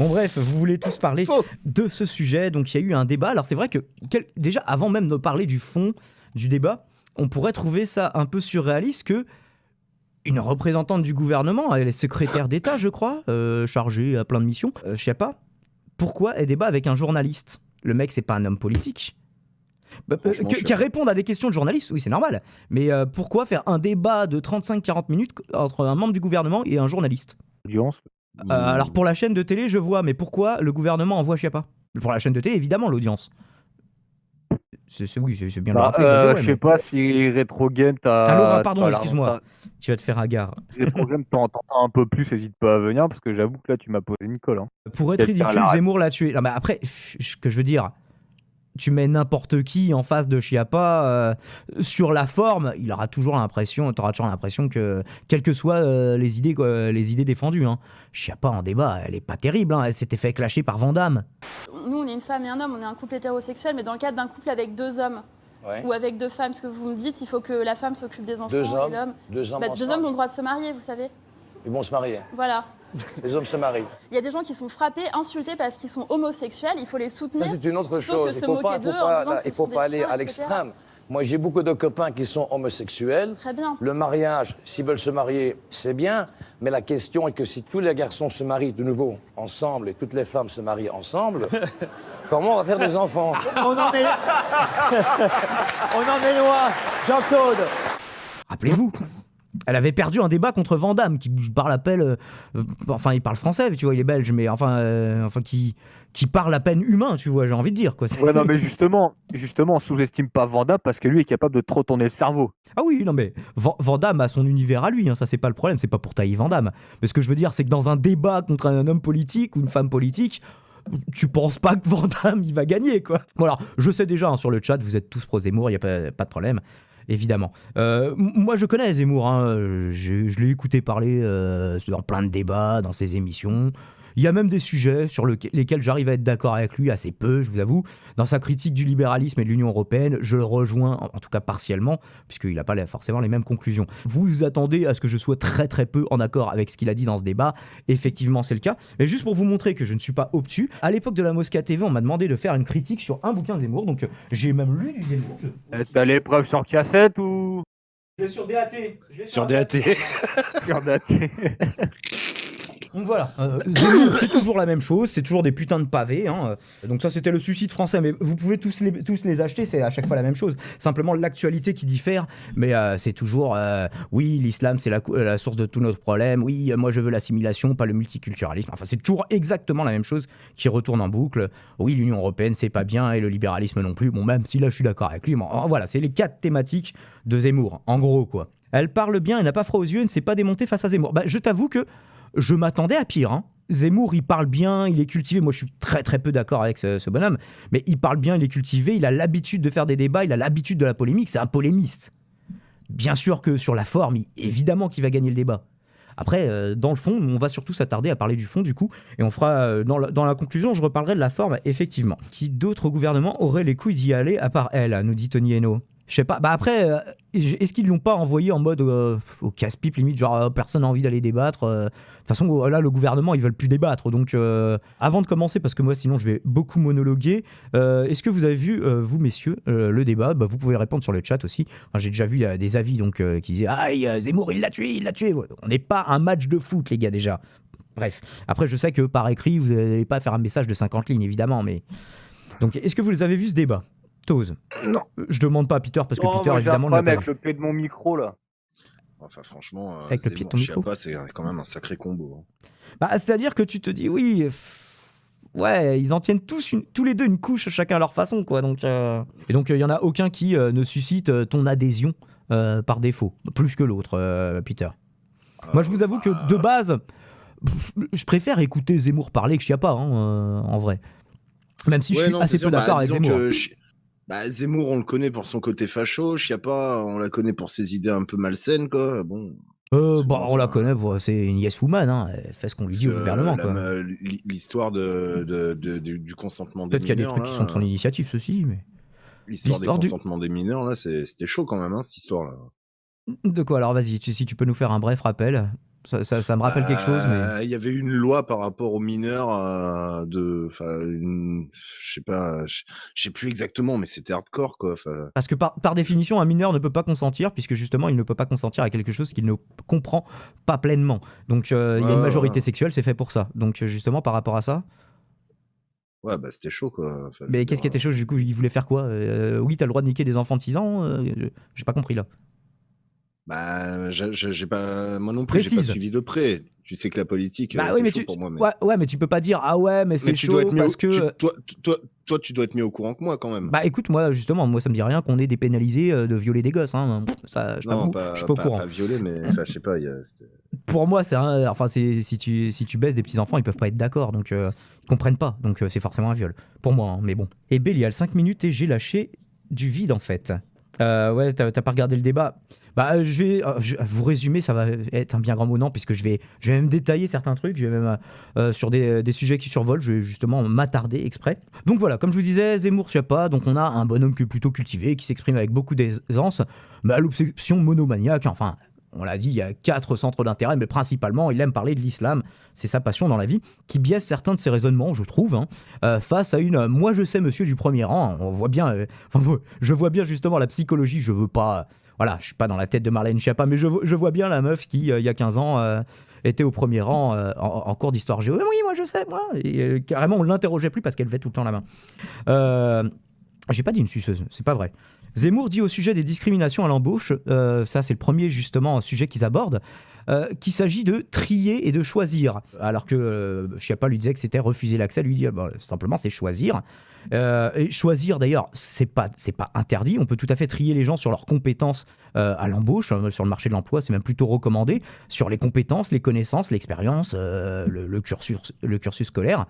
Bon bref, vous voulez tous parler Faux. de ce sujet, donc il y a eu un débat. Alors c'est vrai que déjà avant même de parler du fond du débat, on pourrait trouver ça un peu surréaliste que une représentante du gouvernement, elle est secrétaire d'État je crois, chargée à plein de missions, je sais pas, pourquoi elle débat avec un journaliste? Le mec c'est pas un homme politique. Qui répondent à des questions de journalistes, oui c'est normal, mais pourquoi faire un débat de 35-40 minutes entre un membre du gouvernement et un journaliste? Audience. Alors pour la chaîne de télé je vois, mais pourquoi le gouvernement envoie Chiappa? Pour la chaîne de télé évidemment l'audience. Oui, c'est bien le rappeler. Je sais pas si Retro Game Ah Laurent, pardon, excuse-moi. Tu vas te faire hagard. Retro Game t'entends un peu plus, hésite pas à venir parce que j'avoue que là tu m'as posé une colle. Hein. Pour être ridicule, Zemmour l'a tué. Non mais après, ce que je veux dire, tu mets n'importe qui en face de Chiappa, sur la forme, t'auras toujours l'impression que, quelles que soient les idées défendues, hein, Chiappa en débat, elle est pas terrible, hein, elle s'était fait clasher par Van Damme. Nous, on est une femme et un homme, on est un couple hétérosexuel, mais dans le cadre d'un couple avec 2 hommes, ou avec 2 femmes, ce que vous me dites, il faut que la femme s'occupe des enfants et l'homme... 2 hommes, 2 hommes ont le droit de se marier, vous savez. Ils vont se marier. Voilà. Les hommes se marient. Il y a des gens qui sont frappés, insultés parce qu'ils sont homosexuels, il faut les soutenir. Ça, c'est une autre chose. Il ne faut pas aller à l'extrême. Moi, j'ai beaucoup de copains qui sont homosexuels. Très bien. Le mariage, s'ils veulent se marier, c'est bien. Mais la question est que si tous les garçons se marient de nouveau ensemble et toutes les femmes se marient ensemble, comment on va faire des enfants? On en est loin, Jean-Claude. Rappelez-vous, elle avait perdu un débat contre Van Damme, qui parle à peine... enfin, il parle français, tu vois, il est belge, mais qui parle à peine humain, tu vois, j'ai envie de dire. Quoi. Ouais, non, mais justement, on sous-estime pas Van Damme parce que lui est capable de trop tourner le cerveau. Ah oui, non, mais Van Damme a son univers à lui, hein, ça c'est pas le problème, c'est pas pour tailler Van Damme. Mais ce que je veux dire, c'est que dans un débat contre un homme politique ou une femme politique, tu penses pas que Van Damme, il va gagner, quoi. Bon, alors, je sais déjà, hein, sur le chat, vous êtes tous pro-Zemmour, il n'y a pas de problème. Évidemment. Moi, je connais Zemmour. Hein. Je l'ai écouté parler dans plein de débats, dans ses émissions. Il y a même des sujets sur lesquels j'arrive à être d'accord avec lui assez peu, je vous avoue. Dans sa critique du libéralisme et de l'Union européenne, je le rejoins, en tout cas partiellement, puisqu'il n'a pas forcément les mêmes conclusions. Vous vous attendez à ce que je sois très très peu en accord avec ce qu'il a dit dans ce débat. Effectivement, c'est le cas. Mais juste pour vous montrer que je ne suis pas obtus, à l'époque de la Mosca TV, on m'a demandé de faire une critique sur un bouquin de Zemmour. Donc j'ai même lu du Zemmour. T'as l'épreuve sur cassette ou... Sur DAT. Sur DAT. Sur DAT. Donc voilà, Zemmour, c'est toujours la même chose, c'est toujours des putains de pavés. Hein. Donc ça, c'était le suicide français, mais vous pouvez tous les acheter, c'est à chaque fois la même chose. Simplement l'actualité qui diffère, mais c'est toujours, oui, l'islam, c'est la source de tous nos problèmes. Oui, moi, je veux l'assimilation, pas le multiculturalisme. Enfin, c'est toujours exactement la même chose qui retourne en boucle. Oui, l'Union européenne, c'est pas bien, et le libéralisme non plus. Bon, même si là, je suis d'accord avec lui. Bon, voilà, c'est les 4 thématiques de Zemmour, en gros, quoi. Elle parle bien, elle n'a pas froid aux yeux, elle ne s'est pas démontée face à Zemmour. Bah, je t'avoue que je m'attendais à pire. Hein. Zemmour, il parle bien, il est cultivé. Moi, je suis très très peu d'accord avec ce bonhomme, mais il parle bien, il est cultivé, il a l'habitude de faire des débats, il a l'habitude de la polémique, c'est un polémiste. Bien sûr que sur la forme, évidemment qu'il va gagner le débat. Après, dans le fond, on va surtout s'attarder à parler du fond, du coup, et on fera, dans la conclusion, je reparlerai de la forme, effectivement. Qui d'autres gouvernements auraient les couilles d'y aller, à part elle, nous dit Tony Hainaut? Je sais pas. Bah après, est-ce qu'ils l'ont pas envoyé en mode au casse-pipe limite, genre personne n'a envie d'aller débattre. De toute façon, là, le gouvernement, ils veulent plus débattre. Donc, avant de commencer, parce que moi, sinon, je vais beaucoup monologuer. Est-ce que vous avez vu, vous messieurs, le débat? Bah, vous pouvez répondre sur le chat aussi. Enfin, j'ai déjà vu des avis donc qui disaient Zemmour, il l'a tué. On n'est pas un match de foot, les gars, déjà. Bref. Après, je sais que par écrit, vous n'allez pas faire un message de 50 lignes, évidemment, mais donc, est-ce que vous les avez vus ce débat? Tose. Non. Je demande pas à Peter parce que Peter évidemment le avec le pied de mon micro là. Enfin franchement, avec le pied de ton micro, c'est quand même un sacré combo. Hein. Bah c'est-à-dire que tu te dis oui, ouais, ils en tiennent tous les deux une couche chacun à leur façon quoi. Donc et donc il y en a aucun qui ne suscite ton adhésion par défaut, plus que l'autre, Peter. Moi je vous avoue que de base, je préfère écouter Zemmour parler que Chiappa en vrai. Même si je suis assez peu d'accord avec Zemmour. Zemmour, on le connaît pour son côté facho. Chiappa, on la connaît pour ses idées un peu malsaines, quoi. Bon. On la connaît, c'est une yes woman. Hein. Elle fait ce qu'on lui dit au gouvernement. L'histoire du consentement des mineurs. Peut-être qu'il y a des trucs qui sont de son initiative, ceci, mais. L'histoire du consentement des mineurs, là, c'était chaud quand même, hein, cette histoire-là. De quoi? Alors vas-y, si tu peux nous faire un bref rappel. Ça me rappelle quelque chose, mais... Il y avait une loi par rapport aux mineurs je sais pas, je sais plus exactement, mais c'était hardcore, quoi. Parce que par définition, un mineur ne peut pas consentir, puisque justement, il ne peut pas consentir à quelque chose qu'il ne comprend pas pleinement. Donc, il y a une majorité sexuelle, c'est fait pour ça. Donc, justement, par rapport à ça... Ouais, bah c'était chaud, quoi. Mais qu'est-ce qui était chaud, du coup? Il voulait faire quoi? Oui, t'as le droit de niquer des enfants de 6 ans? J'ai pas compris, là. Bah, j'ai pas... Moi non plus, j'ai pas suivi de près. Tu sais que la politique, bah oui, c'est chaud pour moi. Mais... Ouais, mais tu peux pas dire, ah ouais, mais c'est chaud parce que... Toi, tu dois être mieux au courant que moi, quand même. Bah écoute, moi, justement, ça me dit rien qu'on ait dépénalisé de violer des gosses. Hein. Ça, je suis pas au courant. Pas violer, mais je sais pas. Pour moi, si tu baisses des petits enfants, ils peuvent pas être d'accord, donc ils comprennent pas. Donc c'est forcément un viol. Pour moi, hein, mais bon. Et Bélial, 5 minutes et j'ai lâché du vide, en fait. Ouais, t'as pas regardé le débat. Bah, je vais vous résumer, ça va être un bien grand mot, non, puisque je vais même détailler certains trucs, je vais même sur des sujets qui survolent, je vais justement m'attarder exprès. Donc voilà, comme je vous disais, Zemmour Schiappa, donc on a un bonhomme qui est plutôt cultivé, qui s'exprime avec beaucoup d'aisance, mais à l'obsession monomaniaque, enfin... On l'a dit, il y a 4 centres d'intérêt, mais principalement, il aime parler de l'islam. C'est sa passion dans la vie, qui biaise certains de ses raisonnements, je trouve, face à une « moi je sais monsieur du premier rang ». On voit bien, je vois bien justement la psychologie, je veux pas... Voilà, je suis pas dans la tête de Marlène Schiappa, mais je vois bien la meuf qui, il y a 15 ans, était au premier rang en cours d'histoire géo. Oui, moi je sais, moi. Et carrément, on l'interrogeait plus parce qu'elle levait tout le temps la main. J'ai pas dit une suceuse, c'est pas vrai. Zemmour dit au sujet des discriminations à l'embauche, ça c'est le premier justement sujet qu'ils abordent, qu'il s'agit de trier et de choisir. Alors que Schiappa lui disait que c'était refuser l'accès, lui dit simplement c'est choisir. Et choisir d'ailleurs, c'est pas interdit, on peut tout à fait trier les gens sur leurs compétences à l'embauche, sur le marché de l'emploi c'est même plutôt recommandé, sur les compétences, les connaissances, l'expérience, le cursus scolaire.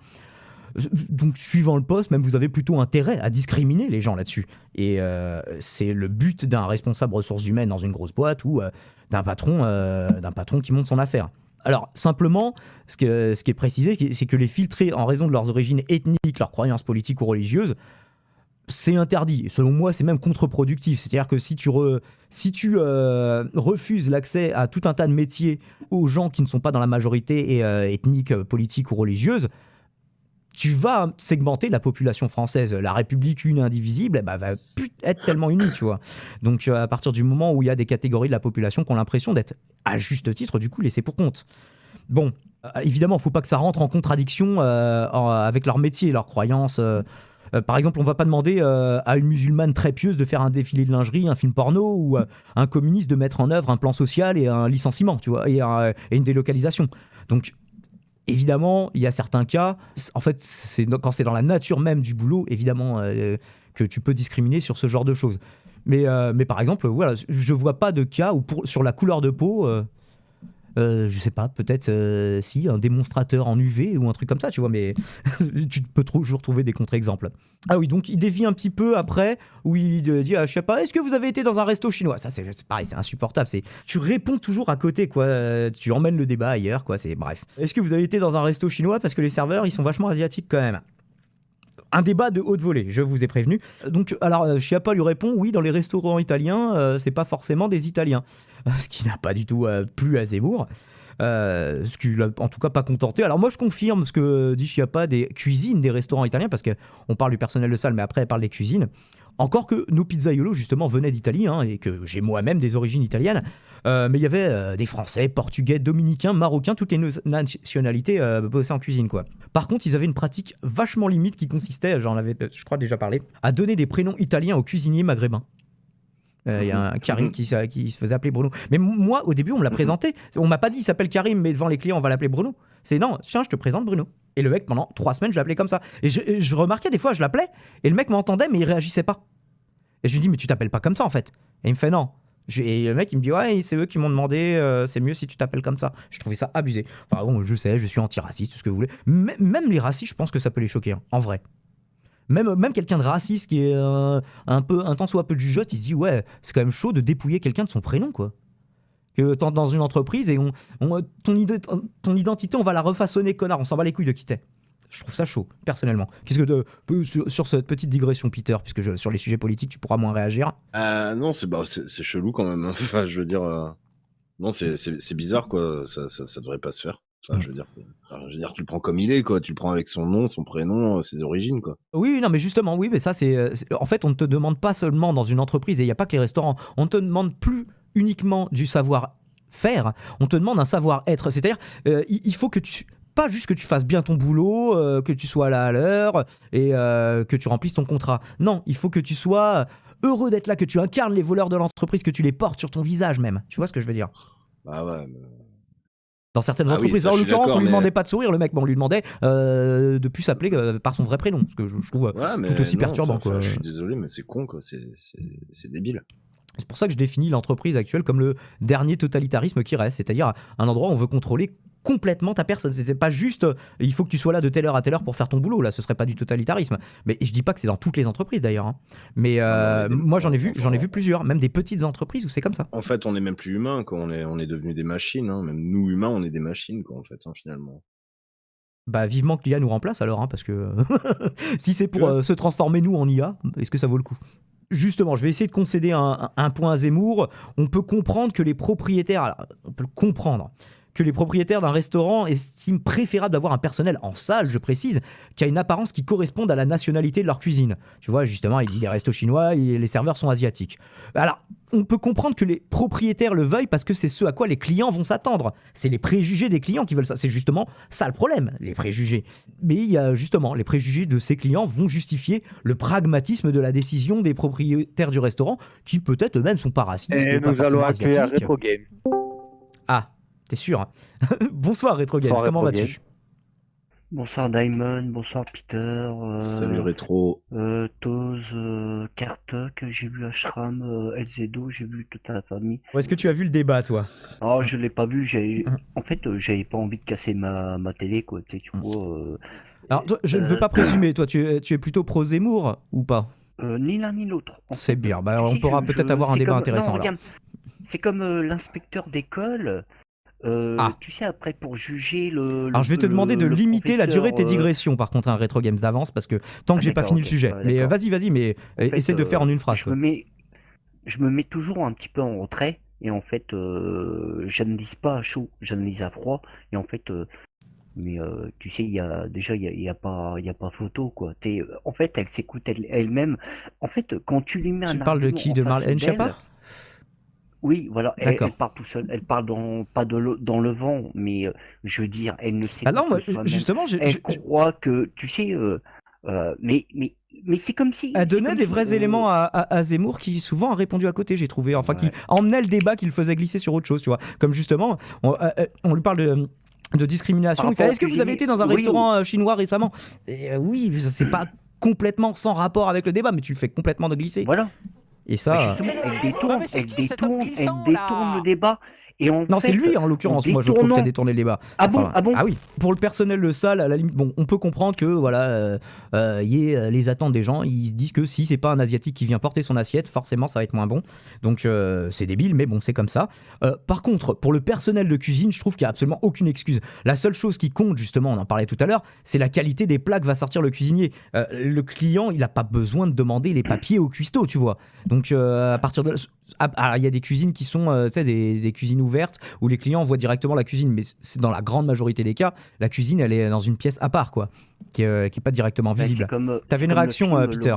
Donc, suivant le poste, même vous avez plutôt intérêt à discriminer les gens là-dessus. Et c'est le but d'un responsable ressources humaines dans une grosse boîte ou d'un patron qui monte son affaire. Alors, simplement, ce qui est précisé, c'est que les filtrer en raison de leurs origines ethniques, leurs croyances politiques ou religieuses, c'est interdit. Selon moi, c'est même contre-productif. C'est-à-dire que si tu refuses l'accès à tout un tas de métiers aux gens qui ne sont pas dans la majorité ethnique, politique ou religieuse, tu vas segmenter la population française. La République une et indivisible, va plus être tellement unie, tu vois. Donc, à partir du moment où il y a des catégories de la population qui ont l'impression d'être, à juste titre, du coup, laissées pour compte. Bon, évidemment, il ne faut pas que ça rentre en contradiction avec leur métier, leurs croyances. Par exemple, on ne va pas demander à une musulmane très pieuse de faire un défilé de lingerie, un film porno, ou un communiste de mettre en œuvre un plan social et un licenciement, tu vois, et une délocalisation. Donc, évidemment, il y a certains cas, en fait, quand c'est dans la nature même du boulot, évidemment, que tu peux discriminer sur ce genre de choses. Mais par exemple, voilà, je vois pas de cas où sur la couleur de peau, je sais pas, peut-être si, un démonstrateur en UV ou un truc comme ça, tu vois, mais tu peux toujours trouver des contre-exemples. Ah oui, donc il dévie un petit peu après, où il dit, je sais pas, est-ce que vous avez été dans un resto chinois? Ça, c'est pareil, c'est insupportable. Tu réponds toujours à côté, quoi. Tu emmènes le débat ailleurs, quoi. Bref. Est-ce que vous avez été dans un resto chinois? Parce que les serveurs, ils sont vachement asiatiques quand même. Un débat de haute volée, je vous ai prévenu. Donc, alors, Schiappa lui répond, oui, dans les restaurants italiens, c'est pas forcément des Italiens. Ce qui n'a pas du tout plu à Zemmour. Ce qui l'a en tout cas pas contenté. Alors moi je confirme ce que dit Schiappa des cuisines des restaurants italiens, parce qu'on parle du personnel de salle, mais après elle parle des cuisines. Encore que nos pizzaiolos justement venaient d'Italie, et que j'ai moi-même des origines italiennes, mais il y avait des Français, Portugais, Dominicains, Marocains, toutes les nationalités bossaient en cuisine, quoi. Par contre, ils avaient une pratique vachement limite qui consistait, j'en avais je crois déjà parlé, à donner des prénoms italiens aux cuisiniers maghrébins. Il y a un Karim qui se faisait appeler Bruno. Mais moi, au début, on me l'a présenté. On m'a pas dit il s'appelle Karim, mais devant les clients, on va l'appeler Bruno. C'est non, tiens, je te présente Bruno. Et le mec, pendant 3 semaines, je l'appelais comme ça. Et je remarquais des fois, je l'appelais, et le mec m'entendait, mais il réagissait pas. Et je lui dis, mais tu t'appelles pas comme ça en fait. Et il me fait non. Et le mec, il me dit, ouais, c'est eux qui m'ont demandé, c'est mieux si tu t'appelles comme ça. Je trouvais ça abusé. Enfin bon, je sais, je suis anti-raciste, tout ce que vous voulez. Même les racistes, je pense que ça peut les choquer, en vrai. Même quelqu'un de raciste qui est un tant soit peu de jugeote, il se dit ouais, c'est quand même chaud de dépouiller quelqu'un de son prénom, quoi. Que t'es dans une entreprise et ton identité, on va la refaçonner, connard, on s'en bat les couilles de qui t'es. Je trouve ça chaud, personnellement. Qu'est-ce que sur cette petite digression, Peter, puisque sur les sujets politiques, tu pourras moins réagir. Non, c'est chelou quand même. Enfin, je veux dire, Non, c'est bizarre, quoi. Ça devrait pas se faire. Enfin, je veux dire, tu le prends comme il est, quoi. Tu le prends avec son nom, son prénom, ses origines, quoi. Oui, non, mais justement, oui, mais ça, en fait, on ne te demande pas seulement dans une entreprise, et il n'y a pas que les restaurants, on te demande plus uniquement du savoir-faire, on te demande un savoir-être. C'est-à-dire, il faut que pas juste que tu fasses bien ton boulot, que tu sois là à l'heure et que tu remplisses ton contrat. Non, il faut que tu sois heureux d'être là, que tu incarnes les valeurs de l'entreprise, que tu les portes sur ton visage même. Tu vois ce que je veux dire ? Ah ouais. Dans certaines Ah oui, entreprises. ça, Alors, en je suis l'occurrence, d'accord, on lui mais- demandait pas de sourire, le mec, mais on lui demandait de plus s'appeler par son vrai prénom. Ce que je trouve Ouais, mais tout aussi non, perturbant. enfin, Quoi. je suis désolé, mais c'est con, quoi. C'est débile. C'est pour ça que je définis l'entreprise actuelle comme le dernier totalitarisme qui reste, c'est-à-dire un endroit où on veut contrôler complètement ta personne. C'est pas juste il faut que tu sois là de telle heure à telle heure pour faire ton boulot, là ce serait pas du totalitarisme. Mais je dis pas que c'est dans toutes les entreprises d'ailleurs. Hein. Mais moi j'en ai vu plusieurs, même des petites entreprises où c'est comme ça. En fait, on est même plus humain, quoi. On est devenus des machines, hein. Même nous humains, on est des machines, quoi, en fait, hein, finalement. Bah vivement que l'IA nous remplace alors, hein, parce que si c'est pour se transformer nous en IA, est-ce que ça vaut le coup ? Justement, je vais essayer de concéder un point à Zemmour. On peut comprendre que les propriétaires, alors, on peut le comprendre, que les propriétaires d'un restaurant estiment préférable d'avoir un personnel en salle, je précise, qui a une apparence qui corresponde à la nationalité de leur cuisine. Tu vois, justement, il dit les restos chinois et les serveurs sont asiatiques. Alors, on peut comprendre que les propriétaires le veuillent parce que c'est ce à quoi les clients vont s'attendre. C'est les préjugés des clients qui veulent ça. C'est justement ça le problème, les préjugés. Mais il y a justement, les préjugés de ces clients vont justifier le pragmatisme de la décision des propriétaires du restaurant qui peut-être eux-mêmes sont pas racistes Et pas nous allons forcément accueillir asiatiques. Retro Game. Ah, t'es sûr hein. Bonsoir Retro Games, Bonsoir, comment Retro vas-tu ? Bonsoir Diamond, bonsoir Peter, Salut Rétro. Toz, Kartuk, j'ai vu Ashram, Elzedo, j'ai vu toute la famille. Est-ce que tu as vu le débat toi ? Oh, je l'ai pas vu, en fait, j'avais pas envie de casser ma télé, quoi, tu vois. Alors toi, je ne veux pas présumer, toi tu es plutôt pro Zemmour ou pas ? Ni l'un ni l'autre. En C'est fait, bien, bah, tu on sais, pourra peut-être avoir un c'est débat comme- intéressant non, là. regarde, c'est comme l'inspecteur d'école. Tu sais, après, pour juger Alors je vais te demander de limiter la durée de tes digressions. digressions par contre, un Retro Games d'avance, parce que tant que j'ai pas d'accord, fini ok. le sujet. Ouais, Mais d'accord. vas-y, mais En fait, essaie de faire en une phrase. je quoi. me mets toujours un petit peu en retrait et en fait j'analyse pas à chaud, j'analyse à froid et en fait mais tu sais il y a pas photo quoi. En fait elle s'écoute elle-même. En fait quand tu lui mets Tu un parles de argument qui ? en De face Marlène d'elle, Schiappa ? oui, voilà, D'accord. elle parle tout seul, elle parle pas dans le vent, mais je veux dire, elle ne s'écoute Ah non, moi, que soi-même. justement, Elle croit que, tu sais, mais c'est comme si. elle c'est donnait comme des si, vrais éléments à Zemmour qui souvent a répondu à côté, j'ai trouvé. Enfin, qui emmenait le débat, qui le faisait glisser sur autre chose, tu vois. Comme justement, on lui parle de discrimination. Par Il fait, rapport est-ce que au vous avez été dans un cuisinier, restaurant chinois récemment ? Et, oui, c'est pas complètement sans rapport avec le débat, mais tu le fais complètement de glisser. Voilà. Et ça. Justement, elle détourne là le débat. Et Non, c'est lui en l'occurrence, moi je trouve qui a détourné le débat. Ah bon, ah bon. Ah oui, pour le personnel de salle, à la limite, bon, on peut comprendre que voilà, y ait les attentes des gens, ils se disent que si c'est pas un asiatique qui vient porter son assiette, forcément ça va être moins bon. Donc c'est débile, mais bon, c'est comme ça. Par contre, pour le personnel de cuisine, je trouve qu'il y a absolument aucune excuse. La seule chose qui compte, justement, on en parlait tout à l'heure, c'est la qualité des plats que va sortir le cuisinier. Le client, il a pas besoin de demander les papiers au cuistot, tu vois. Donc à partir de il y a des cuisines qui sont tu sais, des cuisines ouvertes où les clients voient directement la cuisine, mais c'est dans la grande majorité des cas, la cuisine elle est dans une pièce à part quoi, qui est pas directement visible. T'avais une réaction Peter.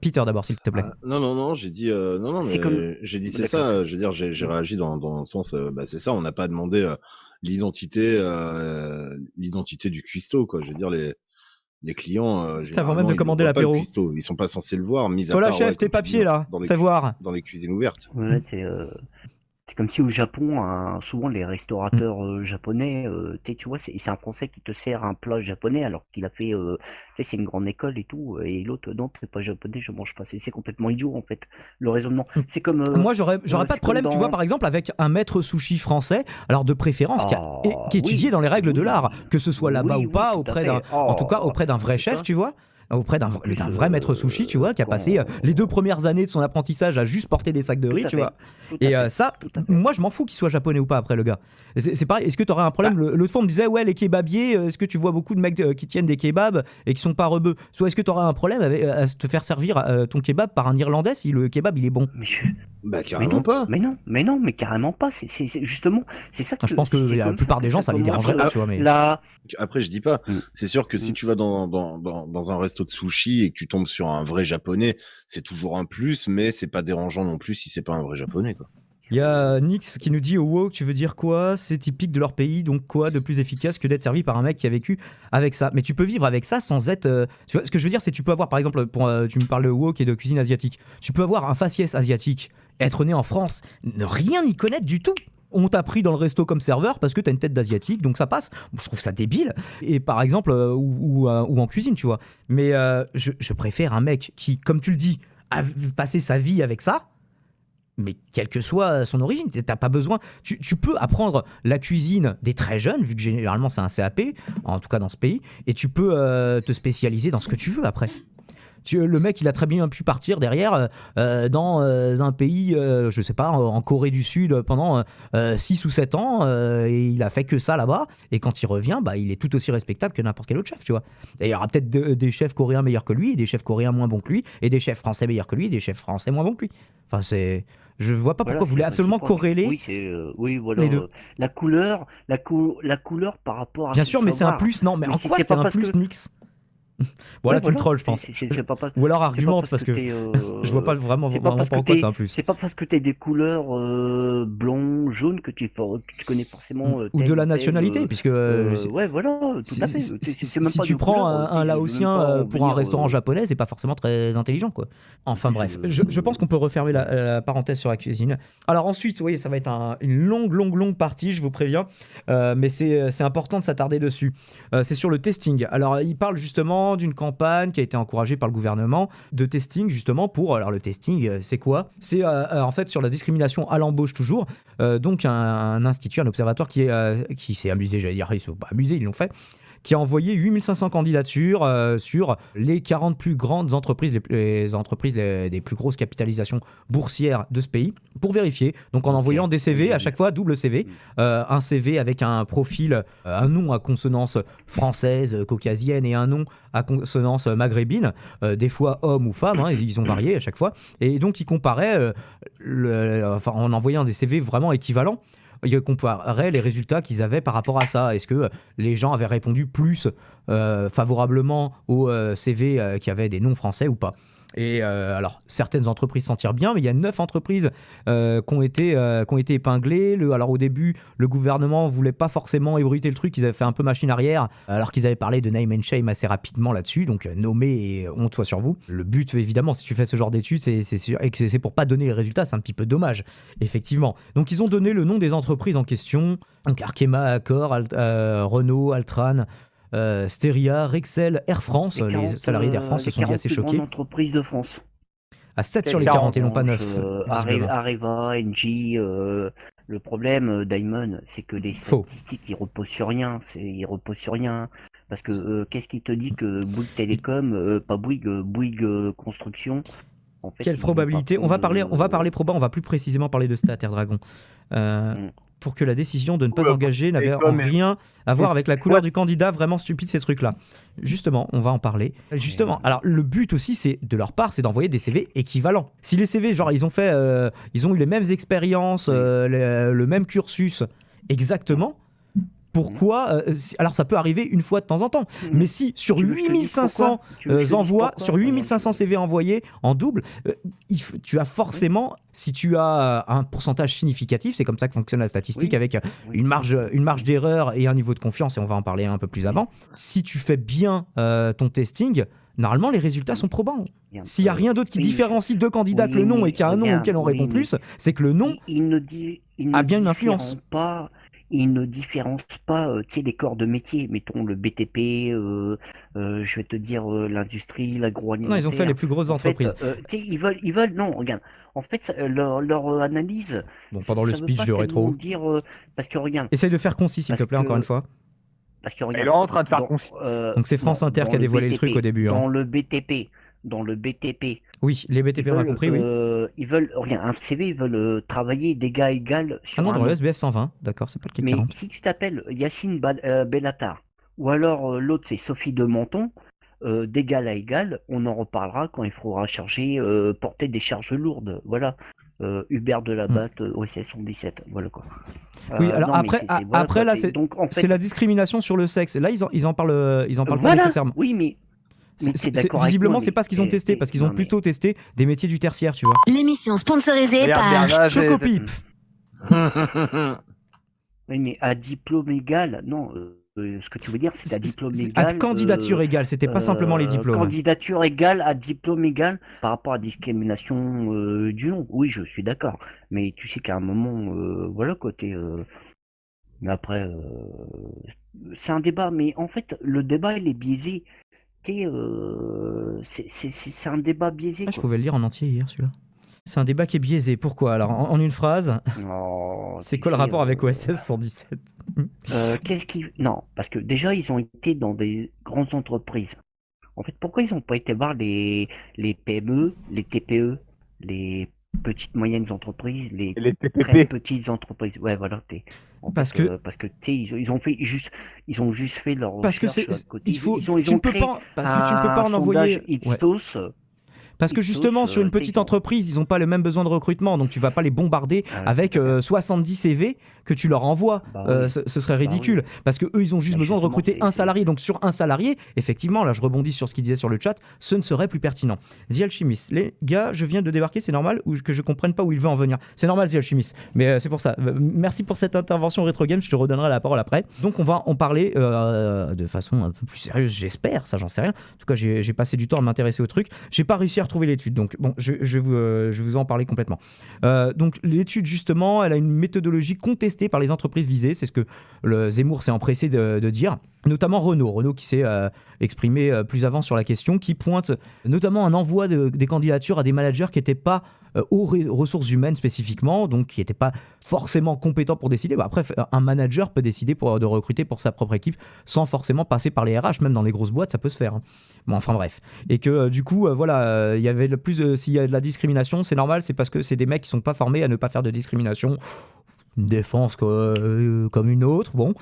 Peter d'abord s'il te plaît. Non, j'ai dit non, C'est mais comme- j'ai dit c'est D'accord. ça. Je veux dire, j'ai réagi dans le sens, c'est ça. On n'a pas demandé l'identité du cuistot quoi. Je veux dire les clients. Avant même généralement, de ils commander ne voient pas l'apéro. le cuistot. Ils sont pas censés le voir. Mis à Voilà part, chef, ouais, tes comme tu papiers dis, là, dans les fais voir. dans les cuisines ouvertes. Ouais, c'est comme si au Japon, souvent les restaurateurs japonais, tu vois, c'est un Français qui te sert un plat japonais alors qu'il a fait, tu sais, c'est une grande école et tout, et l'autre, non, t'es pas japonais, je mange pas. C'est complètement idiot en fait, le raisonnement. C'est comme. Moi j'aurais pas c'est de problème, comme tu dans- vois, par exemple avec un maître sushi français, alors de préférence qui est étudié oui, dans les règles de oui, l'art, que ce soit là-bas oui, ou pas, oui, tout à auprès fait. d'un, en tout cas auprès d'un vrai c'est chef, ça. tu vois. auprès d'un vrai maître sushi, tu vois, qui a passé les 2 premières années de son apprentissage à juste porter des sacs de riz, tu vois. Et ça, moi, je m'en fous qu'il soit japonais ou pas après le gars. C'est pareil. Est-ce que tu aurais un problème l'autre fois, on me disait, ouais, les kebabiers, est-ce que tu vois beaucoup de mecs qui tiennent des kebabs et qui sont pas rebeux? Soit est-ce que tu aurais un problème à te faire servir ton kebab par un Irlandais si le kebab il est bon? Bah carrément pas. Mais non, mais carrément pas. C'est justement, c'est ça que je pense que la plupart des gens, ça les dérangerait pas, tu vois. Mais après, je dis pas. C'est sûr que si tu vas dans un resto de sushi et que tu tombes sur un vrai japonais, c'est toujours un plus, mais c'est pas dérangeant non plus si c'est pas un vrai japonais, quoi. Il y a Nix qui nous dit au woke, tu veux dire quoi? C'est typique de leur pays, donc quoi de plus efficace que d'être servi par un mec qui a vécu avec ça? Mais tu peux vivre avec ça sans être. Tu vois, ce que je veux dire, c'est que tu peux avoir, par exemple, tu me parles de woke et de cuisine asiatique. Tu peux avoir un faciès asiatique, être né en France, ne rien y connaître du tout. On t'a pris dans le resto comme serveur parce que t'as une tête d'asiatique, donc ça passe. Je trouve ça débile. Et par exemple, ou en cuisine, tu vois. Mais je préfère un mec qui, comme tu le dis, a passé sa vie avec ça. Mais quelle que soit son origine, t'as pas besoin. Tu peux apprendre la cuisine des très jeunes, vu que généralement c'est un CAP, en tout cas dans ce pays, et tu peux te spécialiser dans ce que tu veux après. Le mec, il a très bien pu partir derrière dans un pays, je sais pas, en Corée du Sud pendant 6 ou 7 ans, et il a fait que ça là-bas. Et quand il revient, bah, il est tout aussi respectable que n'importe quel autre chef, tu vois. Et il y aura peut-être des chefs coréens meilleurs que lui, et des chefs coréens moins bons que lui, et des chefs français meilleurs que lui, et des chefs français moins bons que lui. Enfin, je vois pas pourquoi vous voulez absolument corréler voilà, les deux. La couleur par rapport à. Bien sûr, mais c'est un plus, non, mais en quoi c'est un plus, Nix? Voilà, tu me trolls, je pense. Ou alors argumente, parce que je vois pas vraiment pourquoi c'est un plus. C'est pas parce que t'as des couleurs blond, jaune que tu connais forcément. Ou de la nationalité, puisque. Ouais, voilà, tout à fait. Si tu prends un Laotien pour un restaurant japonais, c'est pas forcément très intelligent, quoi. Enfin bref, je pense qu'on peut refermer la parenthèse sur la cuisine. Alors ensuite, oui, ça va être une longue partie, je vous préviens, mais c'est important de s'attarder dessus. C'est sur le testing. Alors, il parle justement d'une campagne qui a été encouragée par le gouvernement de testing justement pour... Alors le testing, c'est quoi? C'est en fait sur la discrimination à l'embauche toujours. Donc un institut, un observatoire qui s'est amusé, j'allais dire, ils se sont pas amusés, ils l'ont fait, qui a envoyé 8500 candidatures sur les 40 plus grandes entreprises, les entreprises des plus grosses capitalisations boursières de ce pays, pour vérifier. Donc en envoyant des CV, à chaque fois, double CV, un CV avec un profil, un nom à consonance française, caucasienne, et un nom à consonance maghrébine, des fois homme ou femme, ils ont varié à chaque fois. Et donc ils comparaient, en envoyant des CV vraiment équivalents, ils comparaient les résultats qu'ils avaient par rapport à ça. Est-ce que les gens avaient répondu plus favorablement aux CV qui avaient des noms français ou pas? Et alors, certaines entreprises s'en tirent bien, mais il y a 9 entreprises qui ont été épinglées. Alors au début, le gouvernement voulait pas forcément ébruiter le truc, ils avaient fait un peu machine arrière, alors qu'ils avaient parlé de name and shame assez rapidement là-dessus, donc nommez et honte-toi sur vous. Le but, évidemment, si tu fais ce genre d'études, c'est pour pas donner les résultats, c'est un petit peu dommage, effectivement. Donc ils ont donné le nom des entreprises en question, donc Arkema, Accor, Renault, Altran, Steria, Rexel, Air France. Les salariés d'Air France se sont dit assez choqués. Entreprises de France. À 7 sur les 40 et non pas 9. Areva, Engie, le problème, Diamond, c'est que les statistiques, ils reposent sur rien. Parce que qu'est-ce qui te dit que Bouygues Télécom, pas Bouygues Construction, en fait, quelle probabilité? On va parler proba, on va plus précisément parler de stats, Air Dragon. Pour que la décision de ne pas engager n'avait rien à voir avec la couleur du candidat, vraiment stupide ces trucs-là. Justement, on va en parler. Justement, alors le but aussi, c'est de leur part, c'est d'envoyer des CV équivalents. Si les CV, genre ils ont eu les mêmes expériences, le même cursus, exactement. Pourquoi alors ça peut arriver une fois de temps en temps, mais si sur 8500 envois, sur 8500 CV envoyés en double, tu as forcément, si tu as un pourcentage significatif, c'est comme ça que fonctionne la statistique, avec une marge d'erreur et un niveau de confiance, et on va en parler un peu plus avant. Si tu fais bien ton testing, normalement les résultats sont probants. S'il n'y a rien d'autre qui différencie deux candidats que le nom, et qu'il y a un nom auquel on répond plus, c'est que le nom a bien une influence. Il ne différencie pas les corps de métier, mettons le BTP, je vais te dire l'industrie, l'agroalimentaire. Non, ils ont fait les plus grosses entreprises. Ils veulent, non, regarde. En fait, leur analyse. Bon, pendant le speech de rétro. Parce que regarde. Essaye de faire concis, s'il te plaît, encore une fois. parce que Il regarde, est en train de faire dans, Donc c'est France Inter qui a dévoilé le truc au début. Dans le BTP, Oui, les BTP, on a compris, oui. ils veulent, regarde, un CV, ils veulent travailler d'égal à égal sur Ah non, un dans nom. le SBF 120, d'accord, c'est pas le CAC Mais 40. si tu t'appelles Yacine Bellatar, ou alors l'autre c'est Sophie de Menton, d'égal à égal, on en reparlera quand il faudra porter des charges lourdes. Voilà. Hubert de la Batte, OSS 117. Voilà quoi. Oui, alors non, mais après, voilà, après quoi. là, Donc, en fait, c'est la discrimination sur le sexe. Là, ils en parlent pas voilà, nécessairement. oui, mais t'es d'accord avec Visiblement, moi, c'est mais pas ce qu'ils ont testé, parce qu'ils ont plutôt testé des métiers du tertiaire, tu vois. L'émission sponsorisée Regarde, par Bernard, Chocopipe. Oui, mais à diplôme égal, non. Ce que tu veux dire, c'est à diplôme À égal. candidature égale, c'était pas simplement les diplômes. Candidature égale à diplôme égal par rapport à discrimination du nom. Oui, je suis d'accord. Mais tu sais qu'à un moment, voilà quoi, mais après, c'est un débat. Mais en fait, le débat, il est biaisé. C'est un débat biaisé. Ah, je pouvais le lire en entier hier, celui-là. C'est un débat qui est biaisé. Pourquoi? Alors, en une phrase, c'est quoi le rapport avec OSS 117? Non, parce que déjà, ils ont été dans des grandes entreprises. En fait, pourquoi ils n'ont pas été voir les PME, les TPE, les petites moyennes entreprises, les TPP. très petites entreprises? Ouais, voilà. Parce que tu sais, ils ont juste fait leur parce que recherche c'est à côté. il faut Ils ont tu ne peux créé pas parce que tu ne peux pas en un envoyer sondage Ipsos. Parce que justement, sur une petite entreprise, ils n'ont pas le même besoin de recrutement, donc tu vas pas les bombarder avec 70 CV que tu leur envoies. Ce serait ridicule. Parce que eux, ils ont juste besoin de recruter un salarié. Donc sur un salarié, effectivement, là je rebondis sur ce qu'ils disaient sur le chat, ce ne serait plus pertinent. The Alchemist, les gars, je viens de débarquer, c'est normal ou que je comprenne pas où il veut en venir. C'est normal, The Alchemist, mais c'est pour ça. Merci pour cette intervention Retro Game, je te redonnerai la parole après. Donc on va en parler de façon un peu plus sérieuse, j'espère, ça j'en sais rien. En tout cas, j'ai passé du temps à m'intéresser au truc. J'ai pas réussi à retrouver l'étude, donc bon, je vais vous en parler complètement. Donc l'étude, justement, elle a une méthodologie contestée par les entreprises visées, c'est ce que le Zemmour s'est empressé de dire, notamment Renault qui s'est exprimé plus avant sur la question, qui pointe notamment un envoi des candidatures à des managers qui n'étaient pas aux ressources humaines spécifiquement, donc qui n'étaient pas forcément compétents pour décider. Après, un manager peut décider de recruter pour sa propre équipe sans forcément passer par les RH, même dans les grosses boîtes, ça peut se faire. Bon, enfin bref. Et que du coup, voilà, il y avait s'il y a de la discrimination, c'est normal, c'est parce que c'est des mecs qui sont pas formés à ne pas faire de discrimination. Une défense comme une autre, bon.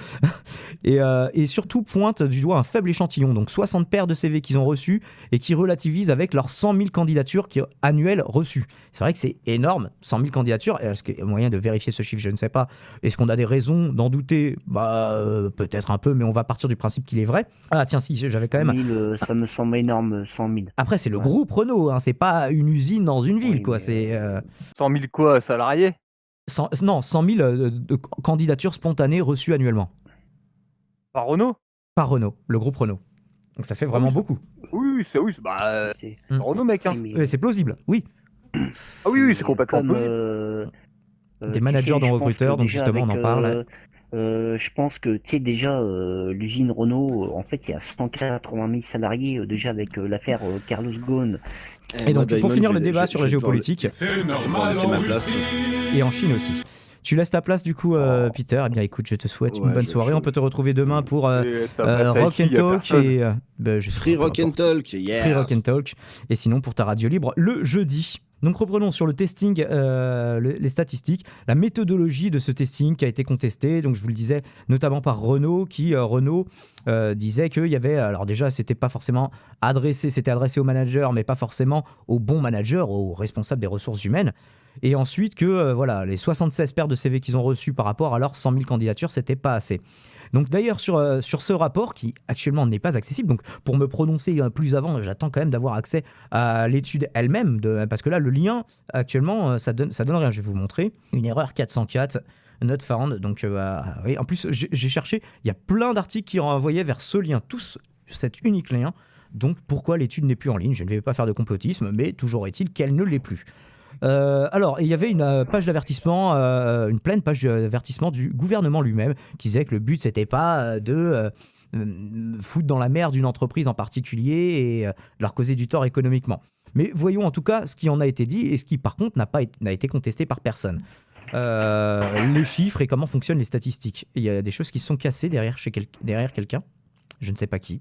Et surtout pointe du doigt un faible échantillon, donc 60 paires de CV qu'ils ont reçus et qui relativisent avec leurs 100 000 candidatures annuelles reçues. C'est vrai que c'est énorme, 100 000 candidatures. Est-ce qu'il y a moyen de vérifier ce chiffre? Je ne sais pas. Est-ce qu'on a des raisons d'en douter? Peut-être un peu, mais on va partir du principe qu'il est vrai. Ah tiens, si, j'avais quand même... ça me semble énorme, 100 000. Après, c'est le groupe Renault, hein, c'est pas une usine dans une ville, quoi. C'est 100 000 quoi, salariés? 100 000 de candidatures spontanées reçues annuellement. Par Renault? Par Renault, le groupe Renault. Donc ça fait vraiment beaucoup. Oui, c'est Renault, mec. Hein. C'est plausible, oui. Ah oui, c'est complètement plausible. Des managers dont recruteurs, donc justement, on en parle. Je pense que, tu sais, déjà, l'usine Renault, en fait, il y a 180 000 salariés, déjà avec l'affaire Carlos Ghosn. Et donc, pour finir le débat sur la géopolitique, c'est normal en Russie. Et en Chine aussi. Tu laisses ta place du coup, Peter. Eh bien, écoute, je te souhaite une bonne soirée. On peut te retrouver demain pour Rock and Talk et Free Rock and Talk, yes. Free Rock and Talk. Et sinon pour ta radio libre le jeudi. Donc reprenons sur le testing, les statistiques, la méthodologie de ce testing qui a été contestée. Donc je vous le disais, notamment par Renault, qui disait qu'il y avait, alors déjà c'était pas forcément c'était adressé aux managers, mais pas forcément aux bons managers, aux responsables des ressources humaines. Et ensuite que voilà, les 76 paires de CV qu'ils ont reçus par rapport à leurs 100 000 candidatures, c'était pas assez. Donc d'ailleurs sur ce rapport qui actuellement n'est pas accessible, donc pour me prononcer plus avant, j'attends quand même d'avoir accès à l'étude elle-même, parce que là le lien actuellement ça donne rien. Je vais vous montrer une erreur 404 not found. Donc oui, en plus j'ai cherché, il y a plein d'articles qui renvoyaient vers ce lien, tous cet unique lien. Donc pourquoi l'étude n'est plus en ligne? Je ne vais pas faire de complotisme, mais toujours est-il qu'elle ne l'est plus. Alors, il y avait une page d'avertissement, une pleine page d'avertissement du gouvernement lui-même qui disait que le but c'était pas de foutre dans la merde une entreprise en particulier et de leur causer du tort économiquement. Mais voyons en tout cas ce qui en a été dit et ce qui par contre n'a été contesté par personne. les chiffres et comment fonctionnent les statistiques. Il y a des choses qui se sont cassées derrière quelqu'un. Je ne sais pas qui.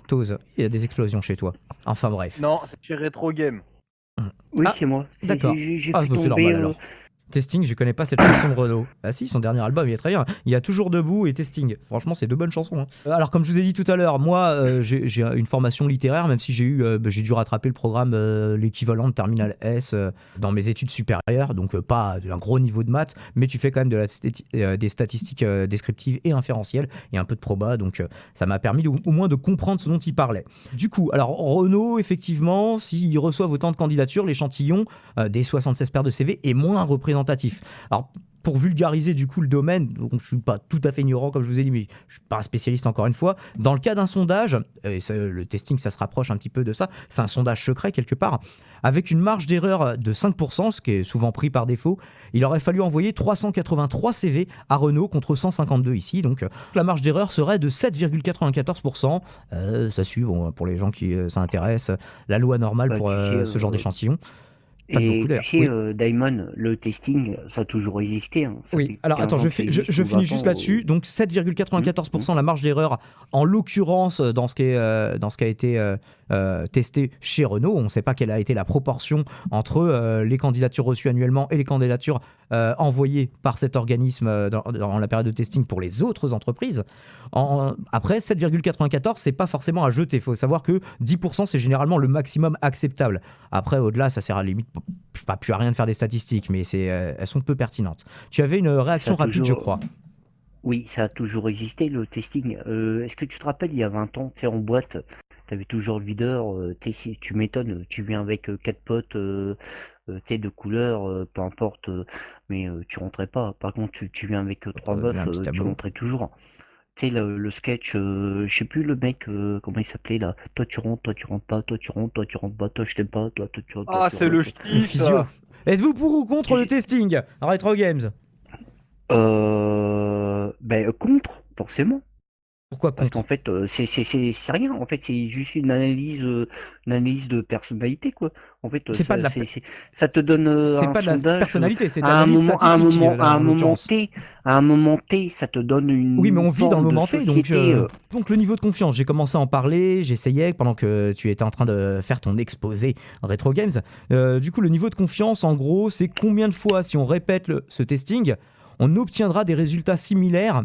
Toz, il y a des explosions chez toi. Enfin bref. Non, c'est chez Retro Game. Oui, c'est moi. D'accord. J'ai Ah, pu bah, c'est tomber, normal alors. Testing, je connais pas cette chanson de Renaud. Ah si, son dernier album, il est très bien. Il y a Toujours Debout et Testing. Franchement, c'est deux bonnes chansons. Hein. Alors, comme je vous ai dit tout à l'heure, moi, j'ai une formation littéraire, même si j'ai dû rattraper le programme, l'équivalent de Terminal S dans mes études supérieures, donc pas un gros niveau de maths, mais tu fais quand même des statistiques descriptives et inférentielles et un peu de proba, donc ça m'a permis au moins de comprendre ce dont il parlait. Du coup, alors Renaud, effectivement, s'ils reçoivent autant de candidatures, l'échantillon des 76 paires de CV est moins représentatif. Alors, pour vulgariser du coup le domaine, donc je suis pas tout à fait ignorant comme je vous ai dit, mais je suis pas un spécialiste encore une fois. Dans le cas d'un sondage, et le testing ça se rapproche un petit peu de ça, c'est un sondage secret quelque part, avec une marge d'erreur de 5%, ce qui est souvent pris par défaut, il aurait fallu envoyer 383 CV à Renault contre 152 ici, donc la marge d'erreur serait de 7,94%. Ça suit, bon, pour les gens qui s'intéressent, la loi normale pour ce genre d'échantillon. Et tu sais, Daimon, le testing, ça a toujours existé. Hein. Oui, alors attends, je finis juste là-dessus. Donc 7,94% la marge d'erreur, en l'occurrence, dans ce qui a été testé chez Renault. On ne sait pas quelle a été la proportion entre les candidatures reçues annuellement et les candidatures envoyées par cet organisme dans la période de testing pour les autres entreprises. Après, 7,94, c'est pas forcément à jeter. Il faut savoir que 10%, c'est généralement le maximum acceptable. Après, au-delà, ça sert à la limite pas plus à rien de faire des statistiques, mais elles sont peu pertinentes. Tu avais une réaction rapide, je crois. Oui, ça a toujours existé, le testing. Est-ce que tu te rappelles, il y a 20 ans, tu sais, en boîte, tu avais toujours le videur, tu m'étonnes, tu viens avec 4 potes de couleur, peu importe, mais tu rentrais pas. Par contre, tu viens avec 3 meufs, tu rentrais toujours. Tu sais, le sketch, je sais plus le mec, comment il s'appelait là. Toi tu rentres pas, toi tu rentres pas, toi je t'aime pas, toi tu rentres. Ah, c'est le ch'ti, ça. Êtes-vous pour ou contre le testing Retro Games? Contre, forcément. Pourquoi contre? Parce qu'en fait, c'est rien. En fait, c'est juste une analyse de personnalité, quoi. En fait, c'est pas de la ça te donne c'est un pas de la sondage, personnalité, c'est de à l'analyse statistique. à un moment T, ça te donne une. Oui, mais on vit dans le moment T, société, donc le niveau de confiance. J'ai commencé à en parler, j'essayais pendant que tu étais en train de faire ton exposé Retro Games. Du coup, le niveau de confiance, en gros, c'est combien de fois, si on répète ce testing, on obtiendra des résultats similaires.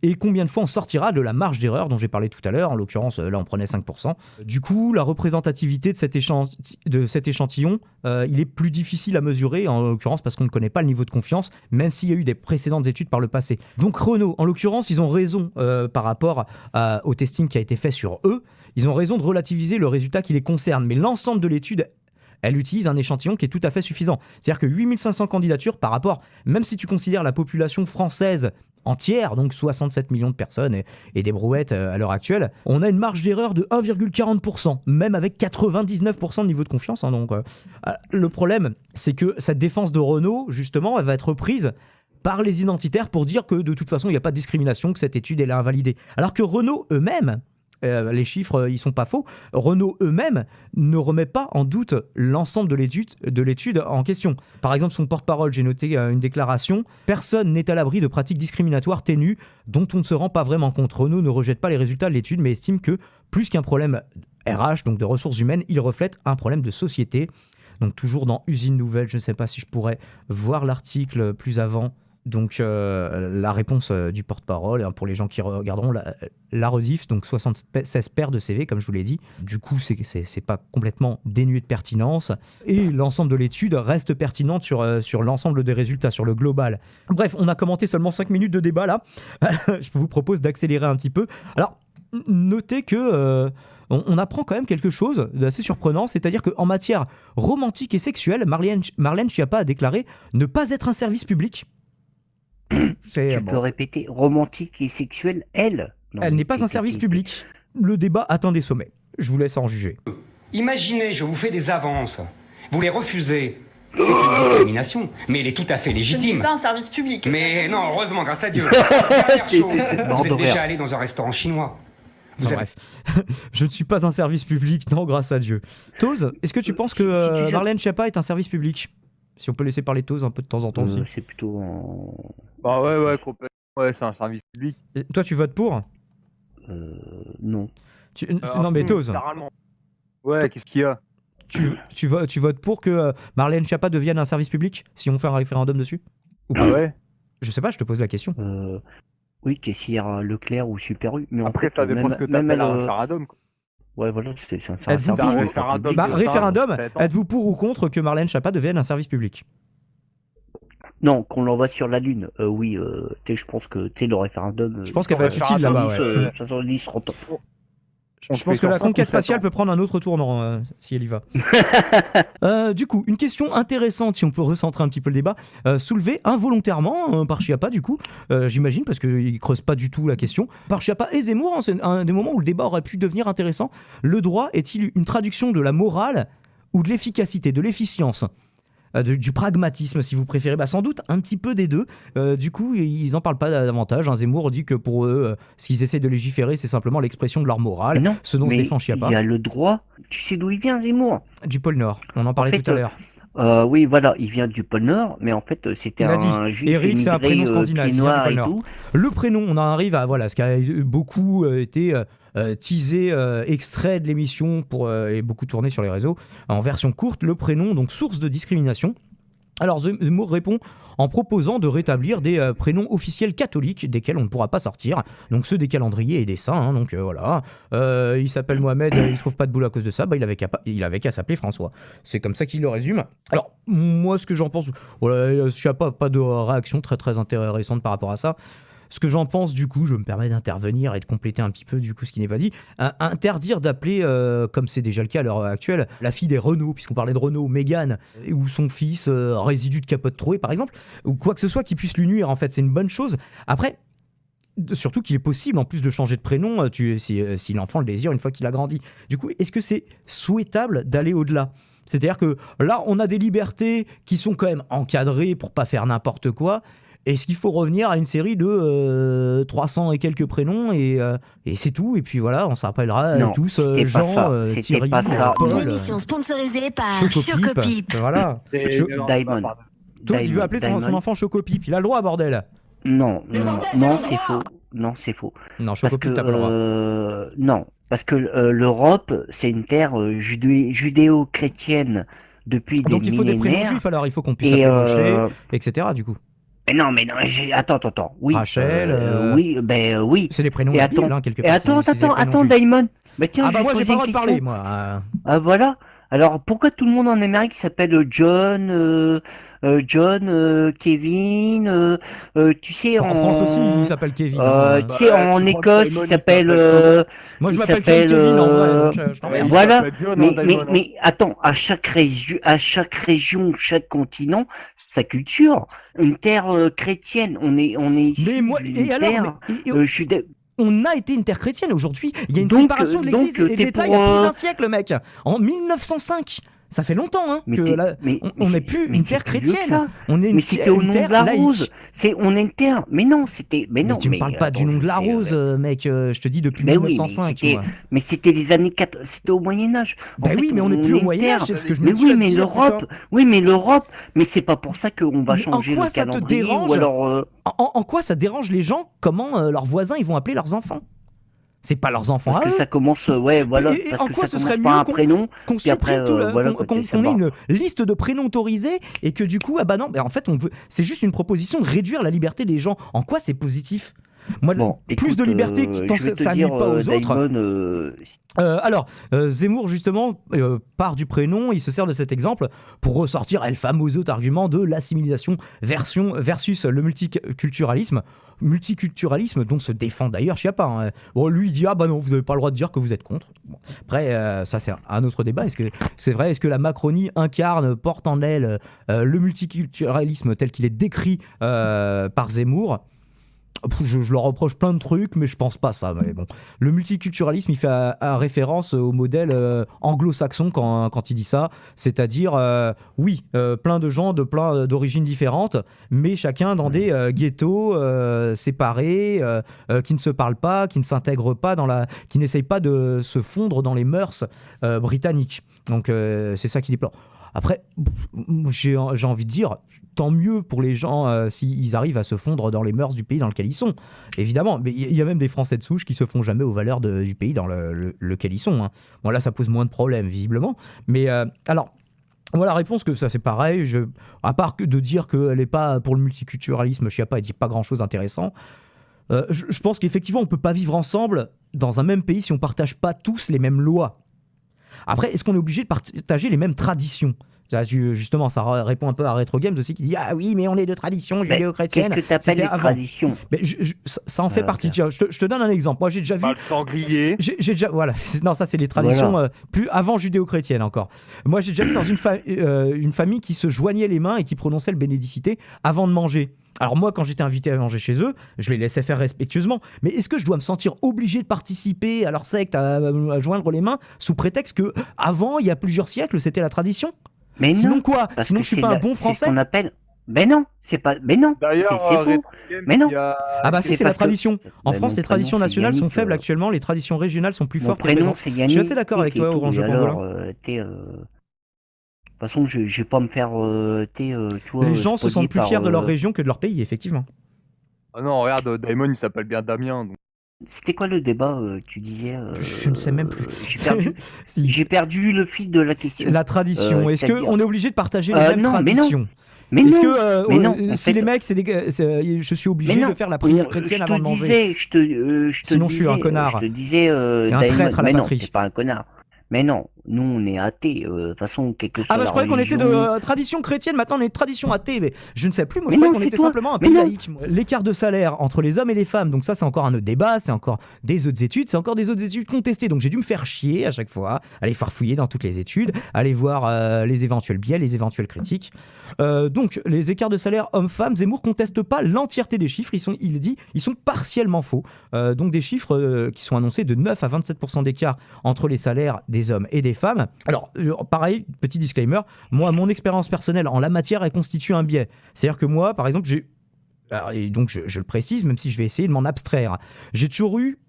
Et combien de fois on sortira de la marge d'erreur dont j'ai parlé tout à l'heure. En l'occurrence, là, on prenait 5%. Du coup, la représentativité de cet échantillon, il est plus difficile à mesurer, en l'occurrence parce qu'on ne connaît pas le niveau de confiance, même s'il y a eu des précédentes études par le passé. Donc Renault, en l'occurrence, ils ont raison par rapport au testing qui a été fait sur eux. Ils ont raison de relativiser le résultat qui les concerne. Mais l'ensemble de l'étude, elle utilise un échantillon qui est tout à fait suffisant. C'est-à-dire que 8500 candidatures par rapport, même si tu considères la population française entière, donc 67 millions de personnes et des brouettes à l'heure actuelle, on a une marge d'erreur de 1,40%, même avec 99% de niveau de confiance. Hein, donc, le problème, c'est que cette défense de Renault, justement, elle va être prise par les identitaires pour dire que de toute façon, il n'y a pas de discrimination, que cette étude, elle est invalidée. Alors que Renault eux-mêmes, les chiffres, ils sont pas faux. Renault eux-mêmes ne remet pas en doute l'ensemble de l'étude en question. Par exemple, son porte-parole, j'ai noté une déclaration. Personne n'est à l'abri de pratiques discriminatoires ténues dont on ne se rend pas vraiment compte. Renault ne rejette pas les résultats de l'étude, mais estime que plus qu'un problème RH, donc de ressources humaines, il reflète un problème de société. Donc toujours dans Usine Nouvelle, je ne sais pas si je pourrais voir l'article plus avant. Donc la réponse du porte-parole, pour les gens qui regarderont la rediff, donc 76 paires de CV, comme je vous l'ai dit. Du coup, c'est pas complètement dénué de pertinence. Et l'ensemble de l'étude reste pertinente sur l'ensemble des résultats, sur le global. Bref, on a commenté seulement 5 minutes de débat là. Je vous propose d'accélérer un petit peu. Alors, notez que... on apprend quand même quelque chose d'assez surprenant, c'est-à-dire qu'en matière romantique et sexuelle, Marlène Schiappa a déclaré ne pas être un service public. Tu peux répéter, romantique et sexuelle, elle n'est pas un service public. Le débat atteint des sommets. Je vous laisse en juger. Imaginez, je vous fais des avances. Vous les refusez. C'est une discrimination, mais elle est tout à fait légitime. C'est pas un service public. Mais non, heureusement, grâce à Dieu. Dernière chose, vous êtes déjà allé dans un restaurant chinois. Bref, je ne suis pas un service public, non, grâce à Dieu. Toz, est-ce que tu penses que Marlène Schiappa est un service public ? Si on peut laisser parler Toz un peu de temps en temps aussi. C'est plutôt en... Bah ouais, complètement. Ouais, c'est un service public. Et toi, tu votes pour Non. Non, mais Toz, Littéralement. Ouais, qu'est-ce qu'il y a? tu votes pour que Marlène Schiappa devienne un service public si on fait un référendum dessus? Ou pas? Ah ouais. Je sais pas, je te pose la question. Oui, caissière Leclerc ou Super U. Mais Après, en fait, ça dépend même, ce que même t'appelles elle, un référendum, quoi. Ouais, voilà, c'est un Êtes-vous service pour référendum public. Bah, de référendum, ça, attends. êtes-vous pour ou contre que Marlène Schiappa devienne un service public? Non, qu'on l'envoie sur la Lune. Oui, tu sais, je pense que le référendum. Je pense qu'elle va être utile là-bas, ouais. 70, 30 ans. Je pense que la conquête spatiale peut prendre un autre tournant si elle y va. Du coup, une question intéressante, si on peut recentrer un petit peu le débat, soulevée involontairement par Schiappa, du coup, j'imagine, parce qu'il creuse pas du tout la question. Par Schiappa et Zemmour, hein, c'est un des moments où le débat aurait pu devenir intéressant. Le droit est-il une traduction de la morale ou de l'efficacité, de l'efficience, du pragmatisme, si vous préférez? Bah, sans doute un petit peu des deux. Du coup, ils en parlent pas davantage. Zemmour dit que pour eux, ce qu'ils essaient de légiférer, c'est simplement l'expression de leur morale, Non, ce dont se mais défend Schiappa. il y a le droit. Tu sais d'où il vient, Zemmour? Du pôle Nord, on en parlait fait, tout à l'heure. Oui, voilà, il vient du pôle Nord, mais en fait, c'était Il a dit, un juif Eric, c'est un immigré, prénom scandinave, pied il vient du noir pôle et Nord. tout. Le prénom, on en arrive à voilà, ce qui a beaucoup été teasé, extrait de l'émission et beaucoup tourné sur les réseaux, en version courte, le prénom, donc source de discrimination. Alors Zemmour répond en proposant de rétablir des prénoms officiels catholiques desquels on ne pourra pas sortir, donc ceux des calendriers et des saints, hein, donc voilà. Il s'appelle Mohamed, il trouve pas de boulot à cause de ça, bah il avait qu'à s'appeler François. C'est comme ça qu'il le résume. Alors moi ce que j'en pense, voilà, je n'ai pas de réaction très très intéressante par rapport à ça. Ce que j'en pense, du coup, je me permets d'intervenir et de compléter un petit peu du coup ce qui n'est pas dit. Interdire d'appeler, comme c'est déjà le cas à l'heure actuelle, la fille des Renault, puisqu'on parlait de Renault, Mégane, ou son fils, résidu de capote trouée par exemple, ou quoi que ce soit qui puisse lui nuire, en fait, c'est une bonne chose. Après, surtout qu'il est possible en plus de changer de prénom si l'enfant le désire une fois qu'il a grandi. Du coup, est-ce que c'est souhaitable d'aller au-delà ? C'est-à-dire que là, on a des libertés qui sont quand même encadrées pour pas faire n'importe quoi. Est-ce qu'il faut revenir à une série de 300 et quelques prénoms et c'est tout? Et puis voilà, on s'appellera tous Jean, Thierry, Paul. Une émission sponsorisée par Chocopip. Chocopip. Voilà. Diamond. Toi, il veut appeler son enfant Chocopip. Il a le droit, bordel. Non, c'est faux. Non, c'est faux. Non, Chocopip, t'as pas le droit. Non, parce que l'Europe, c'est une terre judéo-chrétienne depuis des millénaires. Donc il faut des prénoms juifs alors, il faut qu'on puisse appeler Moshe, etc. du coup. Mais non, attends. Oui. Rachel. Oui. C'est des prénoms et habiles, hein, quelque part. Attends, Daimon. Mais tiens, bah moi j'ai pas le droit de parler, question. moi. Ah voilà. Alors pourquoi tout le monde en Amérique s'appelle John, Kevin, tu sais en France aussi, il s'appelle Kevin. Tu sais en Écosse il s'appelle. Moi je m'appelle John Kevin en vrai, donc je t'emmerde. Voilà. Mais attends, à chaque région, chaque continent, sa culture. Une terre chrétienne, on est. Mais moi et alors on a été une terre chrétienne. Aujourd'hui, il y a une séparation de l'Église et de l'État il y a plus d'un siècle, mec. En 1905. Ça fait longtemps hein, on n'est plus une terre chrétienne. On est mais c'était au nom de la rose. On est une terre. Mais non, c'était. Mais non. Mais tu me parles pas du nom de la rose, mec. Je te dis depuis 1905. Mais c'était les années 4. C'était au Moyen Âge. Ben oui, mais on n'est plus au Moyen Âge. Mais oui, mais l'Europe. Oui, mais l'Europe. Mais c'est pas pour ça qu'on va changer le calendrier. En quoi ça te dérange ? Alors en quoi ça dérange les gens ? Comment leurs voisins ils vont appeler leurs enfants ? C'est pas leurs enfants. Parce que ça commence, ouais, voilà. Et parce en que quoi ça ce serait commence par mieux un prénom qu'on supprime qu'on ait une liste de prénoms autorisés et que du coup, ah bah non, en fait, c'est juste une proposition de réduire la liberté des gens. En quoi c'est positif ? Moi, plus de liberté qui ça nuit pas aux autres. Alors, Zemmour, justement, part du prénom, il se sert de cet exemple pour ressortir le fameux autre argument de l'assimilation versus le multiculturalisme dont se défend d'ailleurs Schiappa. Hein. Bon, lui, il dit « Ah bah non, vous n'avez pas le droit de dire que vous êtes contre. » Bon. Après, ça c'est un autre débat. Est-ce que c'est vrai ? Est-ce que la Macronie porte en elle le multiculturalisme tel qu'il est décrit par Zemmour ? Je leur reproche plein de trucs, mais je pense pas ça. Mais bon. Le multiculturalisme, il fait référence au modèle anglo-saxon quand il dit ça, c'est-à-dire, plein de gens plein d'origines différentes, mais chacun dans des ghettos séparés, qui ne se parlent pas, qui ne s'intègrent pas qui n'essayent pas de se fondre dans les mœurs britanniques. Donc c'est ça qu'il déplore. Après, j'ai envie de dire, tant mieux pour les gens s'ils arrivent à se fondre dans les mœurs du pays dans lequel ils sont. Évidemment, mais il y a même des Français de souche qui se font jamais aux valeurs du pays dans lequel ils sont. Hein. Bon, là, ça pose moins de problèmes, visiblement. Mais alors... Voilà la réponse, que ça c'est pareil, à part que de dire qu'elle n'est pas pour le multiculturalisme, Chiappa, elle dit pas grand chose d'intéressant. Je pense qu'effectivement on peut pas vivre ensemble dans un même pays si on partage pas tous les mêmes lois. Après, est-ce qu'on est obligé de partager les mêmes traditions ? Justement, ça répond un peu à Retro Games aussi qui dit ah oui, mais on est de tradition judéo-chrétienne. Qu'est-ce que t'appelles les traditions ? Mais ça en fait partie. Tiens, je te donne un exemple. Moi, j'ai déjà vu. Le sanglier. J'ai déjà voilà. Non, ça c'est les traditions plus avant judéo-chrétiennes encore. Moi, j'ai déjà vu dans une famille qui se joignait les mains et qui prononçait le bénédicité avant de manger. Alors moi, quand j'étais invité à manger chez eux, je les laissais faire respectueusement. Mais est-ce que je dois me sentir obligé de participer à leur secte, à joindre les mains, sous prétexte que avant, il y a plusieurs siècles, c'était la tradition ? Mais sinon non, quoi ? Sinon je suis pas un bon Français ? C'est ce qu'on appelle... Mais non, c'est pas... Mais non, d'ailleurs, c'est faux. Mais non. Ah bah c'est la tradition. En France, les traditions nationales sont Yannick, faibles actuellement, les traditions régionales sont plus fortes que prénom, présentes. c'est Yannick, je suis assez d'accord avec toi, Orange Pangolin. De toute façon, je vais pas me faire... tu vois, les gens se sentent plus fiers de leur région que de leur pays, effectivement. Ah non, regarde, Daimon, il s'appelle bien Damien. Donc... C'était quoi le débat, tu disais Je ne sais même plus. J'ai perdu le fil de la question. La tradition. Est-ce qu'on est obligé de partager les mêmes traditions ? Mais est-ce non. que si les mecs, je suis obligé de faire la prière chrétienne avant de manger ? Sinon, je suis un connard. Je te disais, un traître à la patrie. Non, t'es pas un connard. Mais non, nous on est athées. De toute façon, quelque chose. Ah bah je croyais qu'on était de tradition chrétienne, maintenant on est de tradition athée, mais je ne sais plus, moi je croyais qu'on était simplement un pays laïque. L'écart de salaire entre les hommes et les femmes, donc ça c'est encore un autre débat, c'est encore des autres études, c'est encore des autres études contestées, donc j'ai dû me faire chier à chaque fois, aller farfouiller dans toutes les études, aller voir les éventuels biais, les éventuelles critiques. Donc les écarts de salaire hommes-femmes, Zemmour conteste pas l'entièreté des chiffres, ils sont partiellement faux, donc des chiffres qui sont annoncés de 9 à 27% d'écart entre les salaires des hommes et des femmes. Alors, pareil, petit disclaimer, moi, mon expérience personnelle en la matière, elle constitue un biais. C'est-à-dire que moi, par exemple, et donc je le précise, même si je vais essayer de m'en abstraire, j'ai toujours eu,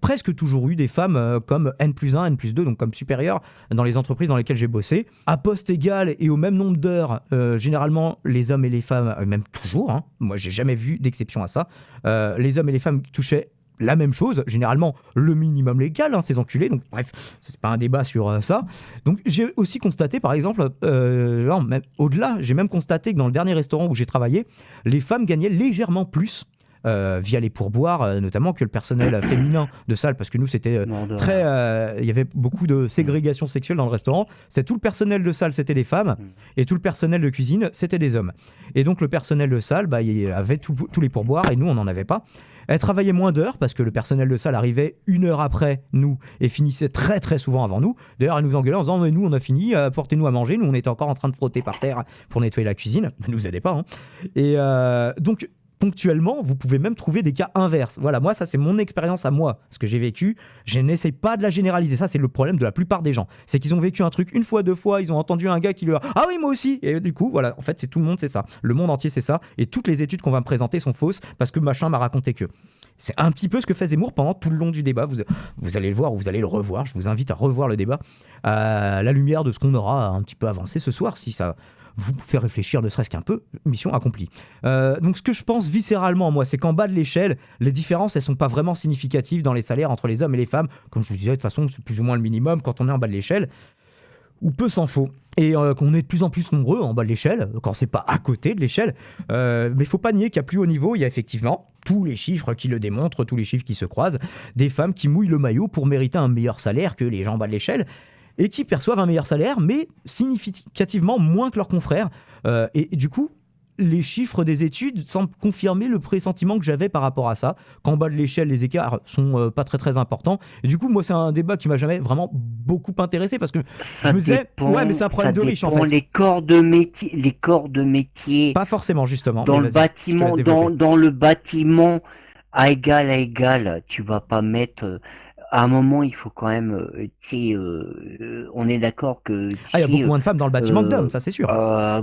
presque toujours eu des femmes comme N+1, N+2, donc comme supérieures dans les entreprises dans lesquelles j'ai bossé. À poste égal et au même nombre d'heures, généralement, les hommes et les femmes, même toujours, hein, moi, j'ai jamais vu d'exception à ça, les hommes et les femmes touchaient la même chose, généralement le minimum légal, hein, ces enculés, donc bref, c'est pas un débat sur ça. Donc j'ai aussi constaté, par exemple, même au-delà, j'ai même constaté que dans le dernier restaurant où j'ai travaillé, les femmes gagnaient légèrement plus via les pourboires, notamment que le personnel féminin de salle, parce que nous c'était il y avait beaucoup de ségrégation sexuelle dans le restaurant. C'est tout le personnel de salle c'était des femmes et tout le personnel de cuisine c'était des hommes. Et donc le personnel de salle, il avait tous les pourboires et nous on n'en avait pas. Elle travaillait moins d'heures parce que le personnel de salle arrivait 1 heure après nous et finissait très très souvent avant nous. D'ailleurs, elle nous engueulait en disant mais nous on a fini, apportez-nous à manger. Nous on était encore en train de frotter par terre pour nettoyer la cuisine. Ne nous aidez pas. Hein. Et donc ponctuellement, vous pouvez même trouver des cas inverses. Voilà, moi ça c'est mon expérience à moi, ce que j'ai vécu. Je n'essaye pas de la généraliser. Ça c'est le problème de la plupart des gens. C'est qu'ils ont vécu un truc une fois, 2 fois, ils ont entendu un gars qui leur ah oui moi aussi. Et du coup voilà, en fait c'est tout le monde c'est ça. Le monde entier c'est ça. Et toutes les études qu'on va me présenter sont fausses parce que machin m'a raconté que. C'est un petit peu ce que fait Zemmour pendant tout le long du débat. Vous allez le voir ou vous allez le revoir. Je vous invite à revoir le débat à la lumière de ce qu'on aura un petit peu avancé ce soir, si ça vous fait réfléchir ne serait-ce qu'un peu. Mission accomplie. Donc ce que je pense viscéralement, moi, c'est qu'en bas de l'échelle, les différences, elles sont pas vraiment significatives dans les salaires entre les hommes et les femmes. Comme je vous disais, de toute façon, c'est plus ou moins le minimum quand on est en bas de l'échelle. Ou peu s'en faut. Et qu'on est de plus en plus nombreux en bas de l'échelle, quand c'est pas à côté de l'échelle. Mais il faut pas nier qu'à plus haut niveau, il y a effectivement tous les chiffres qui le démontrent, tous les chiffres qui se croisent, des femmes qui mouillent le maillot pour mériter un meilleur salaire que les gens en bas de l'échelle, et qui perçoivent un meilleur salaire, mais significativement moins que leurs confrères. Et du coup, les chiffres des études semblent confirmer le pressentiment que j'avais par rapport à ça, qu'en bas de l'échelle, les écarts sont pas très très importants. Et du coup, moi, c'est un débat qui m'a jamais vraiment beaucoup intéressé, parce que je me disais, ouais, mais c'est un problème de riche, en fait. Les corps de métier. Pas forcément, justement. Dans le bâtiment, dans le bâtiment, à égal, tu vas pas mettre... À un moment, il faut quand même, on est d'accord que... il y a beaucoup moins de femmes dans le bâtiment que d'hommes, ça c'est sûr.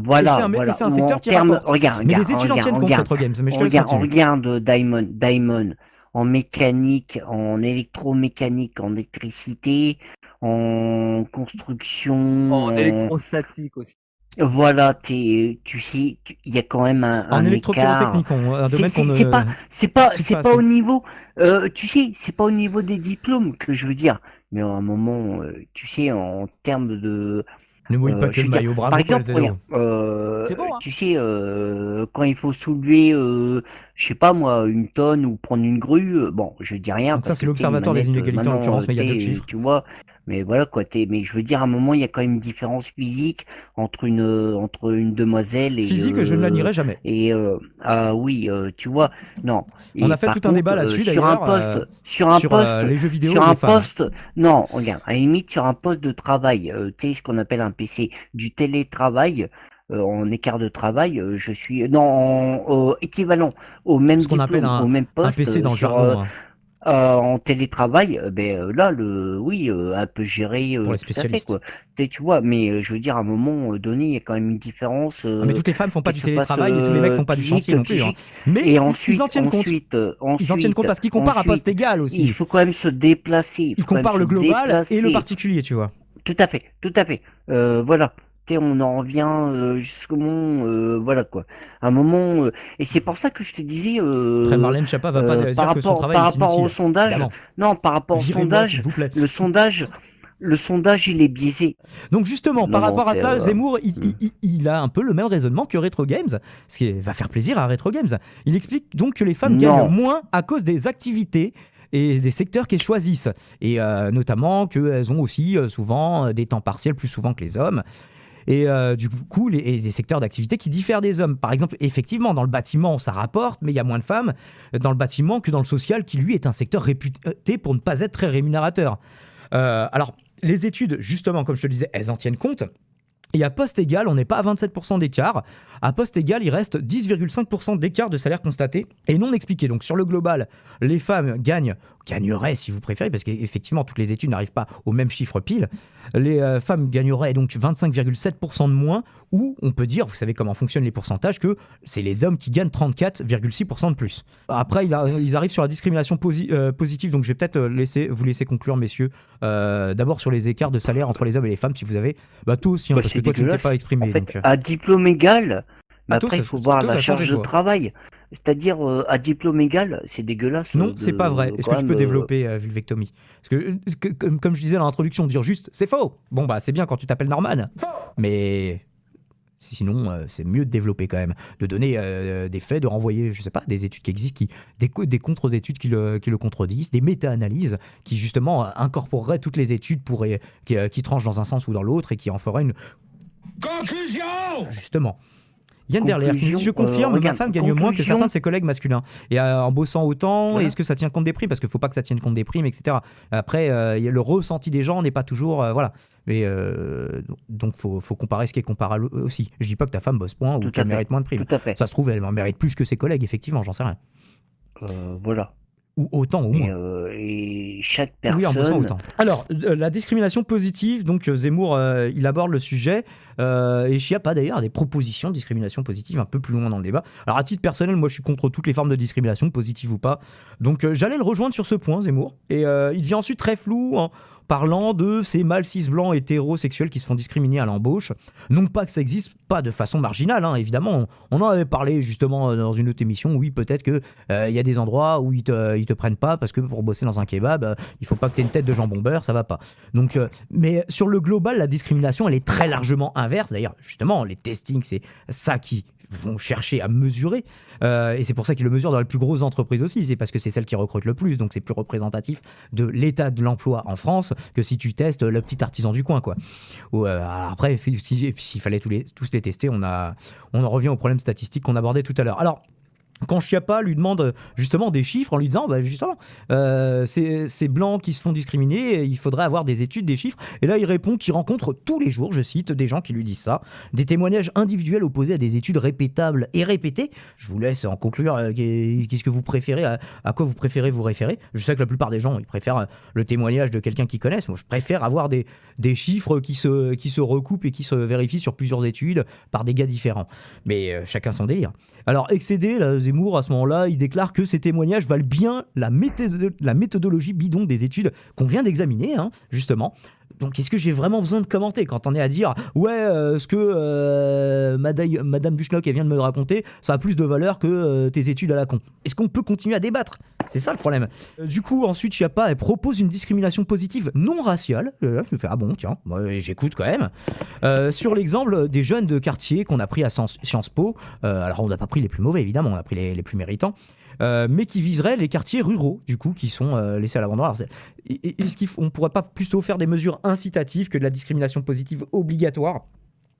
Voilà. Et c'est un secteur qui rapporte. Regarde, mais les études en tiennent compte, Retro Games. Mais je te laisse continuer. Regarde Daimon. en mécanique, en électromécanique, en électricité, en construction, En électrostatique aussi. voilà, tu sais, il y a quand même un En écart. électropyrotechnique, un domaine qu'on C'est pas, c'est pas, cite c'est pas pas assez. au niveau, tu sais, c'est pas au niveau des diplômes que je veux dire, mais à un moment, tu sais, en termes de, Ne mouille pas que je le veux dire, maillot, bravo par exemple, PLZO. regarde, C'est bon, hein. tu sais, quand il faut soulever, je sais pas moi, une tonne ou prendre une grue, bon, je dis rien Donc ça, parce c'est que tu sais, une l'Observatoire des manette, inégalités en maintenant, l'occurrence, mais il y a tu sais, d'autres chiffres. tu vois, mais voilà quoi, mais je veux dire, à un moment, il y a quand même une différence physique entre une demoiselle Physique, je ne la nierai jamais. et ah oui, tu vois, non. On Et a fait par tout un débat contre, là-dessus sur un d'ailleurs, poste, les jeux vidéo sur et un les femmes. poste, non, regarde, à la limite, sur un poste de travail, tu sais, ce qu'on appelle un PC, du télétravail, en écart de travail, je suis, non, équivalent au même Ce qu'on appelle diplôme, au même un poste, PC dans le jargon, hein, en télétravail, là, oui, elle peut gérer pour les tout à fait, spécialistes. quoi. Tu vois, mais je veux dire, à un moment donné, il y a quand même une différence Ah, mais toutes les femmes font pas qui du se passe télétravail et tous les mecs font pas du physique, chantier non plus. Hein. psychique. Mais Et ils ensuite, en tiennent compte. Ils en tiennent compte parce qu'ils comparent à poste égal il aussi. faut quand même se déplacer. Ils comparent le global et le particulier, tu vois. Tout à fait, tout à fait. Voilà. Tu sais, on en revient jusqu'au moment, voilà quoi. À un moment, et c'est pour ça que je te disais. Après, Marlène Schiappa va pas dire que son travail par est rapport inutile. au sondage. Évidemment. Non, par rapport au Virez-moi, s'il sondage. vous plaît. Le sondage, il est biaisé. Donc justement, par Non, rapport à c'est, ça, Zemmour, il a un peu le même raisonnement que Retro Games, ce qui va faire plaisir à Retro Games. Il explique donc que les femmes gagnent moins à cause des activités et des secteurs qu'elles choisissent. Et notamment qu'elles ont aussi souvent des temps partiels plus souvent que les hommes. Et du coup, des secteurs d'activité qui diffèrent des hommes. Par exemple, effectivement, dans le bâtiment, ça rapporte, mais il y a moins de femmes dans le bâtiment que dans le social, qui lui est un secteur réputé pour ne pas être très rémunérateur. Alors, les études, justement, comme je te le disais, elles en tiennent compte. Et à poste égal, on n'est pas à 27% d'écart. À poste égal, il reste 10,5% d'écart de salaire constaté et non expliqué. Donc sur le global, les femmes gagneraient si vous préférez, parce qu'effectivement, toutes les études n'arrivent pas au même chiffre pile. Les femmes gagneraient donc 25,7% de moins, ou on peut dire, vous savez comment fonctionnent les pourcentages, que c'est les hommes qui gagnent 34,6% de plus. Après, ils arrivent sur la discrimination positive, donc je vais peut-être vous laisser conclure, messieurs. D'abord sur les écarts de salaire entre les hommes et les femmes, si vous avez tout aussi, parce que toi tu ne t'es pas exprimé. En fait, donc, à diplôme égal, mais toi, après il faut voir la charge de travail. C'est-à-dire à diplôme égal, c'est dégueulasse. Non, c'est pas vrai. Est-ce que je peux développer vulvectomie? Parce que comme je disais dans l'introduction, dire juste c'est faux. Bon bah c'est bien quand tu t'appelles Norman, mais sinon c'est mieux de développer quand même, de donner des faits, de renvoyer, je sais pas, des études qui existent, des contre-études qui le contredisent, des méta-analyses qui justement incorporeraient toutes les études qui tranchent dans un sens ou dans l'autre et qui en feraient une conclusion. Justement. Yann Derler qui dit: je confirme, ma femme gagne moins que certains de ses collègues masculins. Et en bossant autant, voilà. Est-ce que ça tient compte des primes? Parce qu'il ne faut pas que ça tienne compte des primes, etc. Après, le ressenti des gens n'est pas toujours. Voilà. Mais donc, faut comparer ce qui est comparable aussi. Je dis pas que ta femme bosse point ou qu'elle mérite moins de primes. Ça se trouve, elle en mérite plus que ses collègues, effectivement, j'en sais rien. Voilà. Ou autant, au moins. Et chaque personne... Oui, en bossant autant. Alors, la discrimination positive, donc Zemmour, il aborde le sujet, et Schiappa d'ailleurs a des propositions de discrimination positive un peu plus loin dans le débat. Alors, à titre personnel, moi je suis contre toutes les formes de discrimination, positive ou pas. Donc, j'allais le rejoindre sur ce point, Zemmour. Et il devient ensuite très flou en parlant de ces mâles cis blancs hétérosexuels qui se font discriminer à l'embauche. Non pas que ça existe pas de façon marginale, hein, évidemment. On en avait parlé justement dans une autre émission. Oui, peut-être que y a des endroits où ils te prennent pas parce que pour bosser dans un kebab, il faut pas que tu aies une tête de jambon beurre, ça va pas. Donc, mais sur le global, la discrimination, elle est très largement inverse. D'ailleurs, justement, les testings, c'est ça qui vont chercher à mesurer, et c'est pour ça qu'ils le mesurent dans les plus grosses entreprises aussi, c'est parce que c'est celles qui recrutent le plus, donc c'est plus représentatif de l'état de l'emploi en France que si tu testes le petit artisan du coin, quoi. Ou, après, s'il fallait tous les tester, on en revient au problème statistique qu'on abordait tout à l'heure. Alors, quand Schiappa lui demande justement des chiffres en lui disant justement ces blancs qui se font discriminer, il faudrait avoir des études, des chiffres, et là il répond qu'il rencontre tous les jours, je cite, des gens qui lui disent ça, des témoignages individuels opposés à des études répétables et répétées. Je vous laisse en conclure, qu'est-ce que vous préférez, à quoi vous préférez vous référer. Je sais que la plupart des gens ils préfèrent le témoignage de quelqu'un qu'ils connaissent. Moi je préfère avoir des chiffres qui se recoupent et qui se vérifient sur plusieurs études par des gars différents, mais chacun son délire. Alors excédé, là, Zemmour, à ce moment-là, il déclare que ces témoignages valent bien la méthodologie bidon des études qu'on vient d'examiner, hein, justement. Donc, est-ce que j'ai vraiment besoin de commenter quand on est à dire ce que Madame Buchnock elle vient de me raconter, ça a plus de valeur que tes études à la con. Est-ce qu'on peut continuer à débattre? C'est ça le problème. Du coup, ensuite, Schiappa elle propose une discrimination positive non raciale. Je me fais ah bon, tiens, j'écoute quand même. Sur l'exemple des jeunes de quartier qu'on a pris à Sciences Po. Alors, on n'a pas pris les plus mauvais, évidemment, on a pris les plus méritants. Mais qui viseraient les quartiers ruraux, du coup, qui sont laissés à l'abandon. Est-ce qu'on ne pourrait pas plutôt faire des mesures incitatives que de la discrimination positive obligatoire?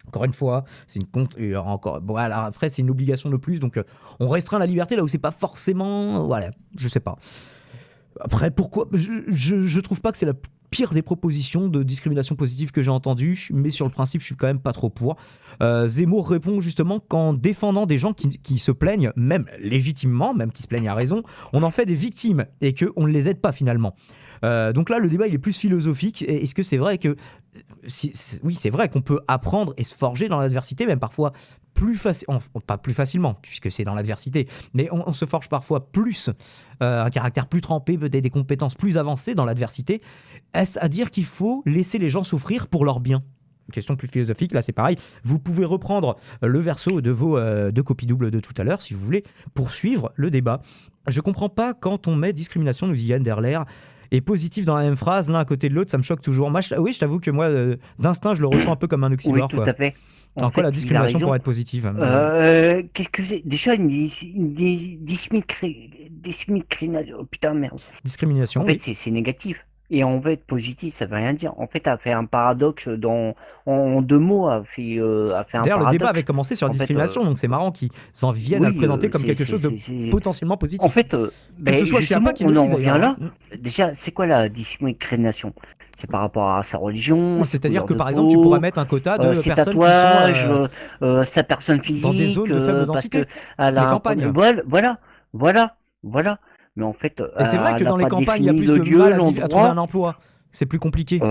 Encore une fois, c'est une alors après, c'est une obligation de plus, donc on restreint la liberté là où c'est pas forcément. Voilà, je sais pas. Après, pourquoi je trouve pas que c'est la pire des propositions de discrimination positive que j'ai entendues, mais sur le principe, je suis quand même pas trop pour. Zemmour répond justement qu'en défendant des gens qui se plaignent, même légitimement, même qui se plaignent à raison, on en fait des victimes et qu'on ne les aide pas finalement. Donc là, le débat, il est plus philosophique. Est-ce que c'est vrai que... Oui, c'est vrai qu'on peut apprendre et se forger dans l'adversité, même parfois pas plus facilement, puisque c'est dans l'adversité, mais on se forge parfois plus, un caractère plus trempé, peut-être des compétences plus avancées dans l'adversité. Est-ce à dire qu'il faut laisser les gens souffrir pour leur bien? Question plus philosophique, là c'est pareil. Vous pouvez reprendre le verso de vos deux copies doubles de tout à l'heure, si vous voulez, poursuivre le débat. Je comprends pas quand on met discrimination, nous dit Yann Derler, et positif dans la même phrase, l'un à côté de l'autre, ça me choque toujours. Moi, je t'avoue que moi, d'instinct, je le ressens un peu comme un oxymore. Oui, tout à fait. En quoi la discrimination pourrait être positive? Qu'est-ce que c'est? Déjà, une discrimination. Putain, merde. Discrimination, en fait, c'est négatif. Et en fait, positif, ça veut rien dire. En fait, a fait un paradoxe en deux mots, a fait un paradoxe. D'ailleurs, le débat avait commencé sur la discrimination, donc c'est marrant qu'ils en viennent à le présenter comme quelque chose de potentiellement positif. En fait, que ce soit Schiappa qui on en le dise, revient là. Déjà, c'est quoi la discrimination? C'est par rapport à sa religion. C'est-à-dire que par exemple, tu pourrais mettre un quota de ses personnes tatouages, qui sont sa personne physique, dans des zones de faible densité, les campagnes. Voilà. Mais en fait, et c'est vrai que dans les campagnes, il y a plus de mal à trouver un emploi. C'est plus compliqué.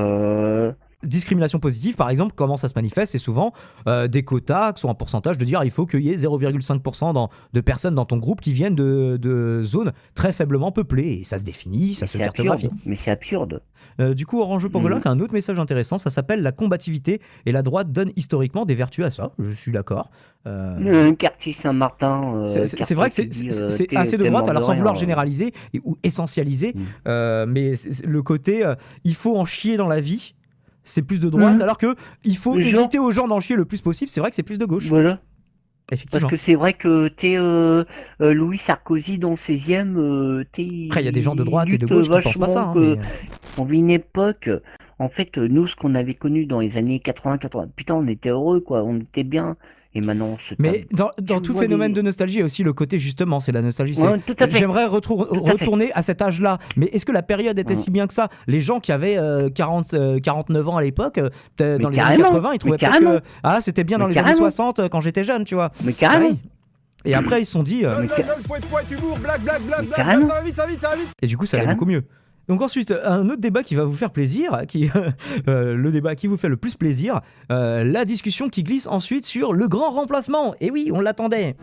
Discrimination positive, par exemple, comment ça se manifeste? C'est souvent des quotas qui sont un pourcentage de dire il faut qu'il y ait 0,5% de personnes dans ton groupe qui viennent de zones très faiblement peuplées. Et ça se définit, ça se cartographie. Mais c'est absurde. Du coup, Orange Pangolin a un autre message intéressant, ça s'appelle la combativité. Et la droite donne historiquement des vertus à ça, je suis d'accord. Quartier Saint-Martin. C'est vrai que c'est assez de droite, alors sans vouloir généraliser ou essentialiser, mais le côté il faut en chier dans la vie. C'est plus de droite, alors que il faut éviter aux gens d'en chier le plus possible. C'est vrai que c'est plus de gauche. Voilà. Effectivement. Parce que c'est vrai que t'es Louis Sarkozy dans le 16e. Après, il y a des gens de droite et de gauche qui pensent pas ça. Mais... On vit une époque. En fait, nous, ce qu'on avait connu dans les années 80, putain, on était heureux, quoi. On était bien. Et maintenant, mais dans tout phénomène de nostalgie, il y a aussi le côté, justement, c'est la nostalgie. Ouais, j'aimerais retourner à cet âge-là. Mais est-ce que la période était si bien que ça? Les gens qui avaient 49 ans à l'époque, dans les années 80, ils trouvaient peut-être que c'était bien dans les années 60 quand j'étais jeune, tu vois. Mais carrément. Ouais. Et après, ils se sont dit... Et du coup, ça allait beaucoup mieux. Donc ensuite, un autre débat qui va vous faire plaisir, le débat qui vous fait le plus plaisir, la discussion qui glisse ensuite sur le grand remplacement. Et oui, on l'attendait.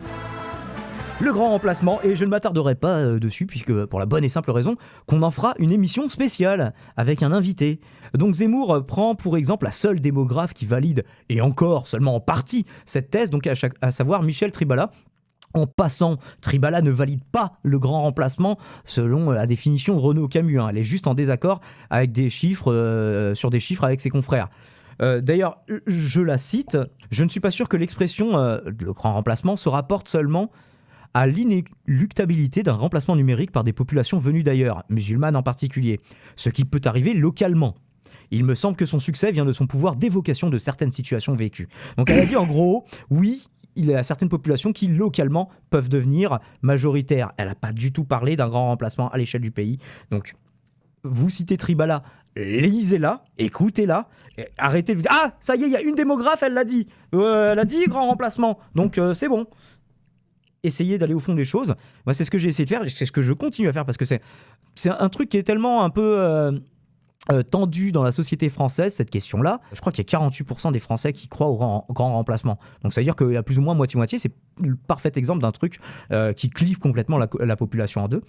Le grand remplacement, et je ne m'attarderai pas dessus, puisque pour la bonne et simple raison qu'on en fera une émission spéciale avec un invité. Donc Zemmour prend pour exemple la seule démographe qui valide, et encore seulement en partie, cette thèse, donc à savoir Michel Tribala. En passant, Tribala ne valide pas le grand remplacement selon la définition de Renaud Camus. Elle est juste en désaccord avec des chiffres, sur des chiffres avec ses confrères. D'ailleurs, je la cite, « Je ne suis pas sûr que l'expression le grand remplacement se rapporte seulement à l'inéluctabilité d'un remplacement numérique par des populations venues d'ailleurs, musulmanes en particulier, ce qui peut arriver localement. Il me semble que son succès vient de son pouvoir d'évocation de certaines situations vécues. » Donc elle a dit en gros, oui, il y a certaines populations qui, localement, peuvent devenir majoritaires. Elle n'a pas du tout parlé d'un grand remplacement à l'échelle du pays. Donc, vous citez Tribala, lisez-la, écoutez-la, arrêtez de dire « Ah, ça y est, il y a une démographe, elle l'a dit. Elle a dit grand remplacement, donc c'est bon. » Essayez d'aller au fond des choses. Moi, c'est ce que j'ai essayé de faire, c'est ce que je continue à faire, parce que c'est un truc qui est tellement un peu... tendue dans la société française, cette question-là. Je crois qu'il y a 48% des Français qui croient au grand remplacement. Donc ça veut dire qu'il y a plus ou moins moitié-moitié. C'est le parfait exemple d'un truc qui clive complètement la population en deux.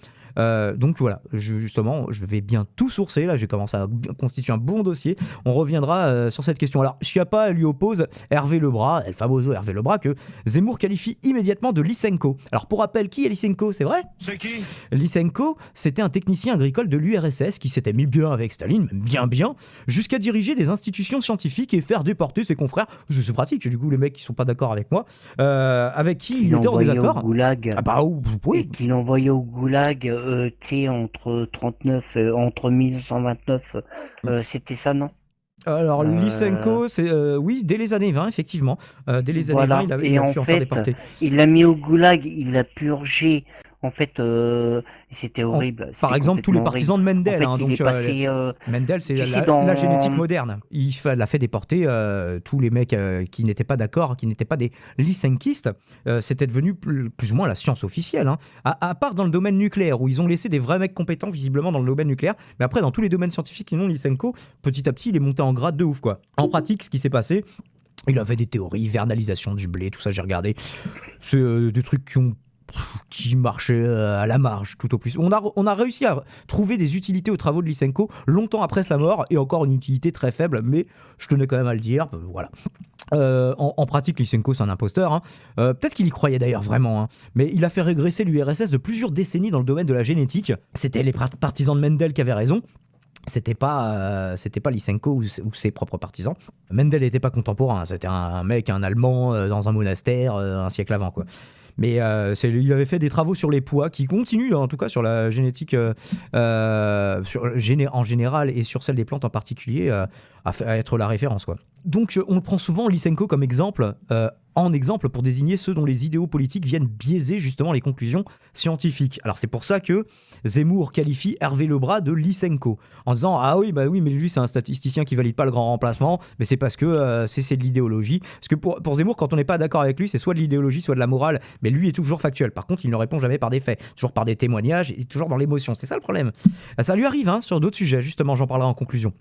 Donc voilà, justement, je vais bien tout sourcer. Là, j'ai commencé à constituer un bon dossier. On reviendra sur cette question. Alors, Schiappa lui oppose Hervé Lebras, El Famoso Hervé Lebras, que Zemmour qualifie immédiatement de Lysenko. Alors, pour rappel, qui est Lysenko? C'est vrai? C'est qui? Lysenko, c'était un technicien agricole de l'URSS qui s'était mis bien avec Staline, même bien, jusqu'à diriger des institutions scientifiques et faire déporter ses confrères. C'est pratique, du coup, les mecs qui sont pas d'accord avec moi, avec qui il était en désaccord. Au goulag. Ah bah oui. Et qu'il envoyait au goulag, tu sais, entre 1929, c'était ça, non? Alors, Lysenko, c'est oui, dès les années 20, effectivement. Dès les années Voilà. 20, il a pu en faire déporter. Il l'a mis au goulag, il l'a purgé. En fait, c'était horrible. Par exemple, tous les partisans de Mendel. En fait, il est passé, Mendel, c'est tu sais, la génétique moderne. Il l'a fait déporter tous les mecs qui n'étaient pas d'accord, qui n'étaient pas des lysenkistes. C'était devenu plus ou moins la science officielle. Hein. À part dans le domaine nucléaire, où ils ont laissé des vrais mecs compétents, visiblement, dans le domaine nucléaire. Mais après, dans tous les domaines scientifiques, sinon, Lysenko, petit à petit, il est monté en grade de ouf, quoi. En pratique, ce qui s'est passé, il avait des théories, hivernalisation du blé, tout ça, j'ai regardé. C'est des trucs qui marchait à la marge, tout au plus. On a réussi à trouver des utilités aux travaux de Lysenko longtemps après sa mort, et encore une utilité très faible, mais je tenais quand même à le dire, voilà. En pratique, Lysenko, c'est un imposteur. Hein. Peut-être qu'il y croyait d'ailleurs vraiment, hein. Mais il a fait régresser l'URSS de plusieurs décennies dans le domaine de la génétique. C'était les partisans de Mendel qui avaient raison. C'était pas Lysenko ou ses propres partisans. Mendel n'était pas contemporain, hein. C'était un mec, un Allemand dans un monastère un siècle avant, quoi. Mais il avait fait des travaux sur les pois qui continuent, en tout cas sur la génétique en général et sur celle des plantes en particulier, à être la référence, quoi. Donc on le prend souvent, Lysenko, comme exemple, pour désigner ceux dont les idéaux politiques viennent biaiser justement les conclusions scientifiques. Alors c'est pour ça que Zemmour qualifie Hervé Lebras de Lysenko, en disant ah oui, bah oui, mais lui c'est un statisticien qui valide pas le grand remplacement, mais c'est parce que c'est de l'idéologie. Parce que pour Zemmour, quand on n'est pas d'accord avec lui, c'est soit de l'idéologie, soit de la morale, mais lui est toujours factuel. Par contre, il ne répond jamais par des faits, toujours par des témoignages et toujours dans l'émotion. C'est ça le problème. Ça lui arrive, hein, sur d'autres sujets, justement, j'en parlerai en conclusion.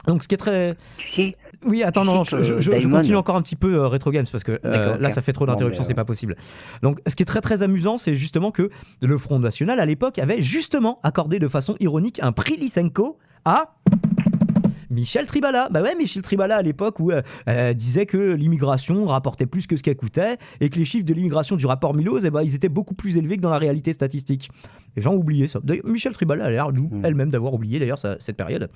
Donc ce qui est très... Tu sais, oui, attends, non, je continue encore un petit peu Retro Games, parce que là ça fait trop d'interruptions, c'est pas possible. Donc ce qui est très très amusant, c'est justement que le Front National à l'époque avait justement accordé de façon ironique un prix Lysenko à Michel Tribala. Bah ouais, Michel Tribala à l'époque où disait que l'immigration rapportait plus que ce qu'elle coûtait et que les chiffres de l'immigration du rapport Milhoz, ils étaient beaucoup plus élevés que dans la réalité statistique. Les gens ont oublié ça. D'ailleurs, Michel Tribala a l'air elle-même d'avoir oublié d'ailleurs cette période.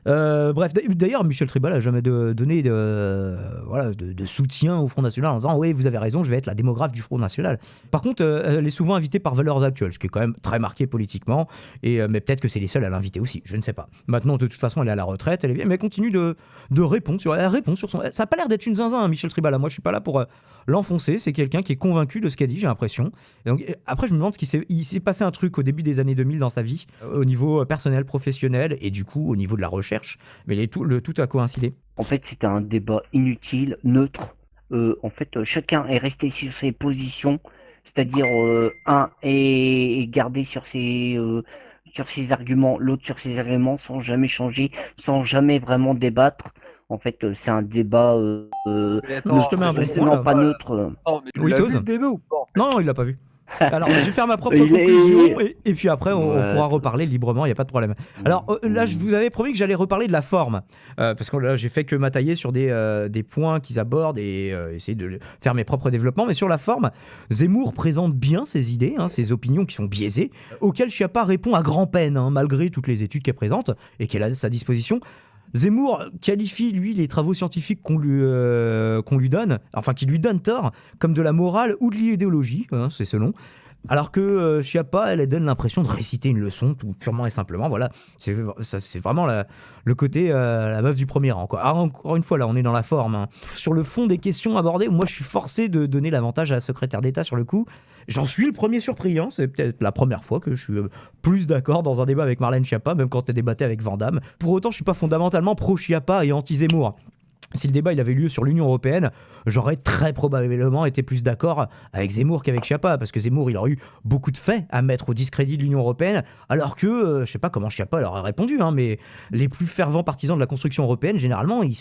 Bref, d'ailleurs, Michel Tribala n'a jamais donné de soutien au Front National en disant oui, vous avez raison, je vais être la démographe du Front National. Par contre, elle est souvent invitée par Valeurs Actuelles, ce qui est quand même très marqué politiquement, mais peut-être que c'est les seuls à l'inviter aussi, je ne sais pas. Maintenant, de toute façon, elle est à la retraite, elle est vieille, mais elle continue de répondre sur son. Ça n'a pas l'air d'être une zinzin, hein, Michel Tribala. Moi, je suis pas là pour l'enfoncer, c'est quelqu'un qui est convaincu de ce qu'elle dit, j'ai l'impression. Et donc, après, je me demande il s'est passé un truc au début des années 2000 dans sa vie, au niveau personnel, professionnel, et du coup, au niveau de la recherche. Mais le tout a coïncidé. En fait, c'était un débat inutile, neutre. En fait, chacun est resté sur ses positions, c'est-à-dire un est gardé sur ses arguments, l'autre sur ses arguments, sans jamais changer, sans jamais vraiment débattre. En fait, c'est un débat je te mets un bon non, pas neutre. Oui, tu l'as vu le débat ou pas? Non, il l'a pas vu. Alors, je vais faire ma propre conclusion et puis après, on pourra reparler librement, il n'y a pas de problème. Alors là, je vous avais promis que j'allais reparler de la forme, parce que là, j'ai fait que m'attailler sur des points qu'ils abordent et essayer de faire mes propres développements. Mais sur la forme, Zemmour présente bien ses idées, hein, ses opinions qui sont biaisées, auxquelles Schiappa répond à grand-peine, hein, malgré toutes les études qu'elle présente et qu'elle a à sa disposition. Zemmour qualifie, lui, les travaux scientifiques qu'on lui donne, enfin qui lui donnent tort, comme de la morale ou de l'idéologie, hein, c'est selon. Alors que Schiappa, elle donne l'impression de réciter une leçon, tout purement et simplement. Voilà, c'est vraiment le côté la meuf du premier rang, quoi. Alors, encore une fois, là, on est dans la forme. Hein. Sur le fond des questions abordées, moi, je suis forcé de donner l'avantage à la secrétaire d'État sur le coup. J'en suis le premier surpris. Hein. C'est peut-être la première fois que je suis plus d'accord dans un débat avec Marlène Schiappa, même quand elle débattait avec Van Damme. Pour autant, je suis pas fondamentalement pro-Schiappa et anti-Zemmour. si le débat il avait lieu sur l'Union européenne, j'aurais très probablement été plus d'accord avec Zemmour qu'avec Schiappa, parce que Zemmour il aurait eu beaucoup de faits à mettre au discrédit de l'Union européenne, alors que, je sais pas comment Schiappa leur aurait répondu, mais les plus fervents partisans de la construction européenne, généralement, ils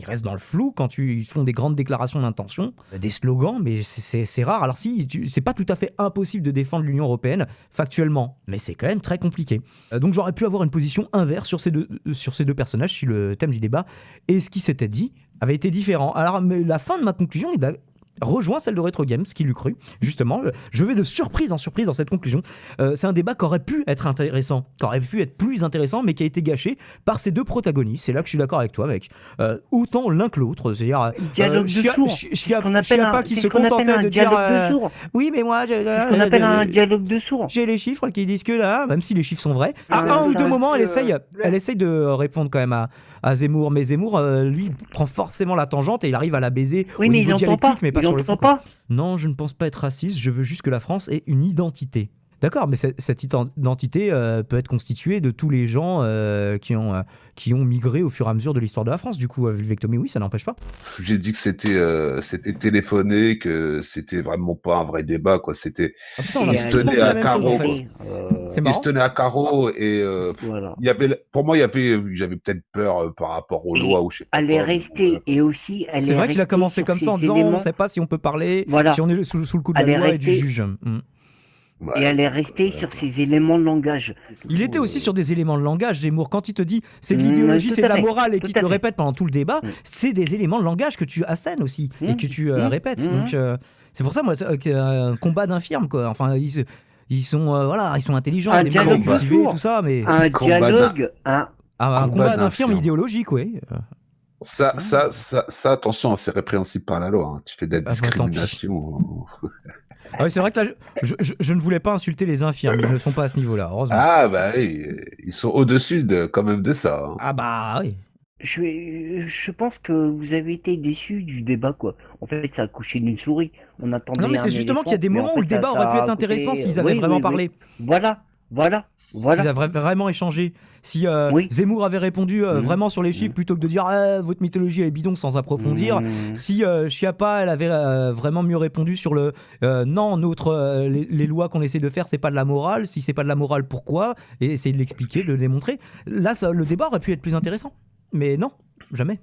restent dans le flou quand ils font des grandes déclarations d'intention, des slogans, mais c'est rare. Alors c'est pas tout à fait impossible de défendre l'Union européenne, factuellement, mais c'est quand même très compliqué. Donc j'aurais pu avoir une position inverse sur ces deux personnages si le thème du débat et ce qui s'était dit avait été différent. Alors, mais la fin de ma conclusion, il a rejoint celle de Retro Games, qui l'eût cru. Justement, je vais de surprise en surprise dans cette conclusion. C'est un débat qui aurait pu être intéressant, qui aurait pu être plus intéressant, mais qui a été gâché par ces deux protagonistes. C'est là que je suis d'accord avec toi, mec. Autant l'un que l'autre. C'est-à-dire, dialogue de sourds. Schiappa qui se contentait de dire oui, mais moi, ce qu'on appelle un dialogue de sourds. J'ai les chiffres qui disent que là, même si les chiffres sont vrais, à un ou deux moments, elle essaye de répondre quand même à Zemmour, mais Zemmour, lui, prend forcément la tangente et il arrive à la baiser au niveau dialectique, mais pas sur le fond. Non, je ne pense pas être raciste, je veux juste que la France ait une identité. D'accord, mais cette identité peut être constituée de tous les gens qui ont migré au fur et à mesure de l'histoire de la France. Du coup, Vulvectomie, oui, ça n'empêche pas. J'ai dit que c'était téléphoné, que c'était vraiment pas un vrai débat, quoi. C'était. Ah putain, on a pensé la même chose en fait. C'est marrant. Il se tenait à carreau et voilà. Pour moi, j'avais peut-être peur par rapport aux lois ou je sais pas. Elle est restée et aussi. C'est vrai qu'il a commencé comme ça en disant on ne sait pas si on peut parler, si on est sous le coup de la loi et du juge. Et elle est restée sur ses éléments de langage. Il était aussi sur des éléments de langage, Zemmour. Quand il te dit c'est de l'idéologie, c'est de la morale, et qu'il te le répète pendant tout le débat, c'est des éléments de langage que tu assènes aussi, et que tu répètes. Donc, c'est pour ça, moi, un combat d'infirmes, quoi. Enfin, ils sont intelligents, un dialogue cultivés, tout ça, mais. Un dialogue. Un combat d'infirmes idéologique, oui. Ça, attention, c'est répréhensible par la loi. Tu fais de la discrimination. Ah oui, c'est vrai que là, je ne voulais pas insulter les infirmes, ils ne sont pas à ce niveau-là, heureusement. Ah bah oui, ils sont au-dessus quand même de ça. Ah bah oui. Je pense que vous avez été déçus du débat, quoi. En fait, ça a couché d'une souris. On attendait. Non, mais c'est justement qu'il y a des moments où le débat aurait pu être intéressant s'ils avaient vraiment parlé. Voilà. S'ils avaient vraiment échangé. Si Zemmour avait répondu vraiment sur les chiffres plutôt que de dire votre mythologie elle est bidon sans approfondir. Si Schiappa elle avait vraiment mieux répondu sur le non, les lois qu'on essaie de faire c'est pas de la morale. Si c'est pas de la morale, pourquoi? Et essayer de l'expliquer, de le démontrer. Là, le débat aurait pu être plus intéressant. Mais non, jamais.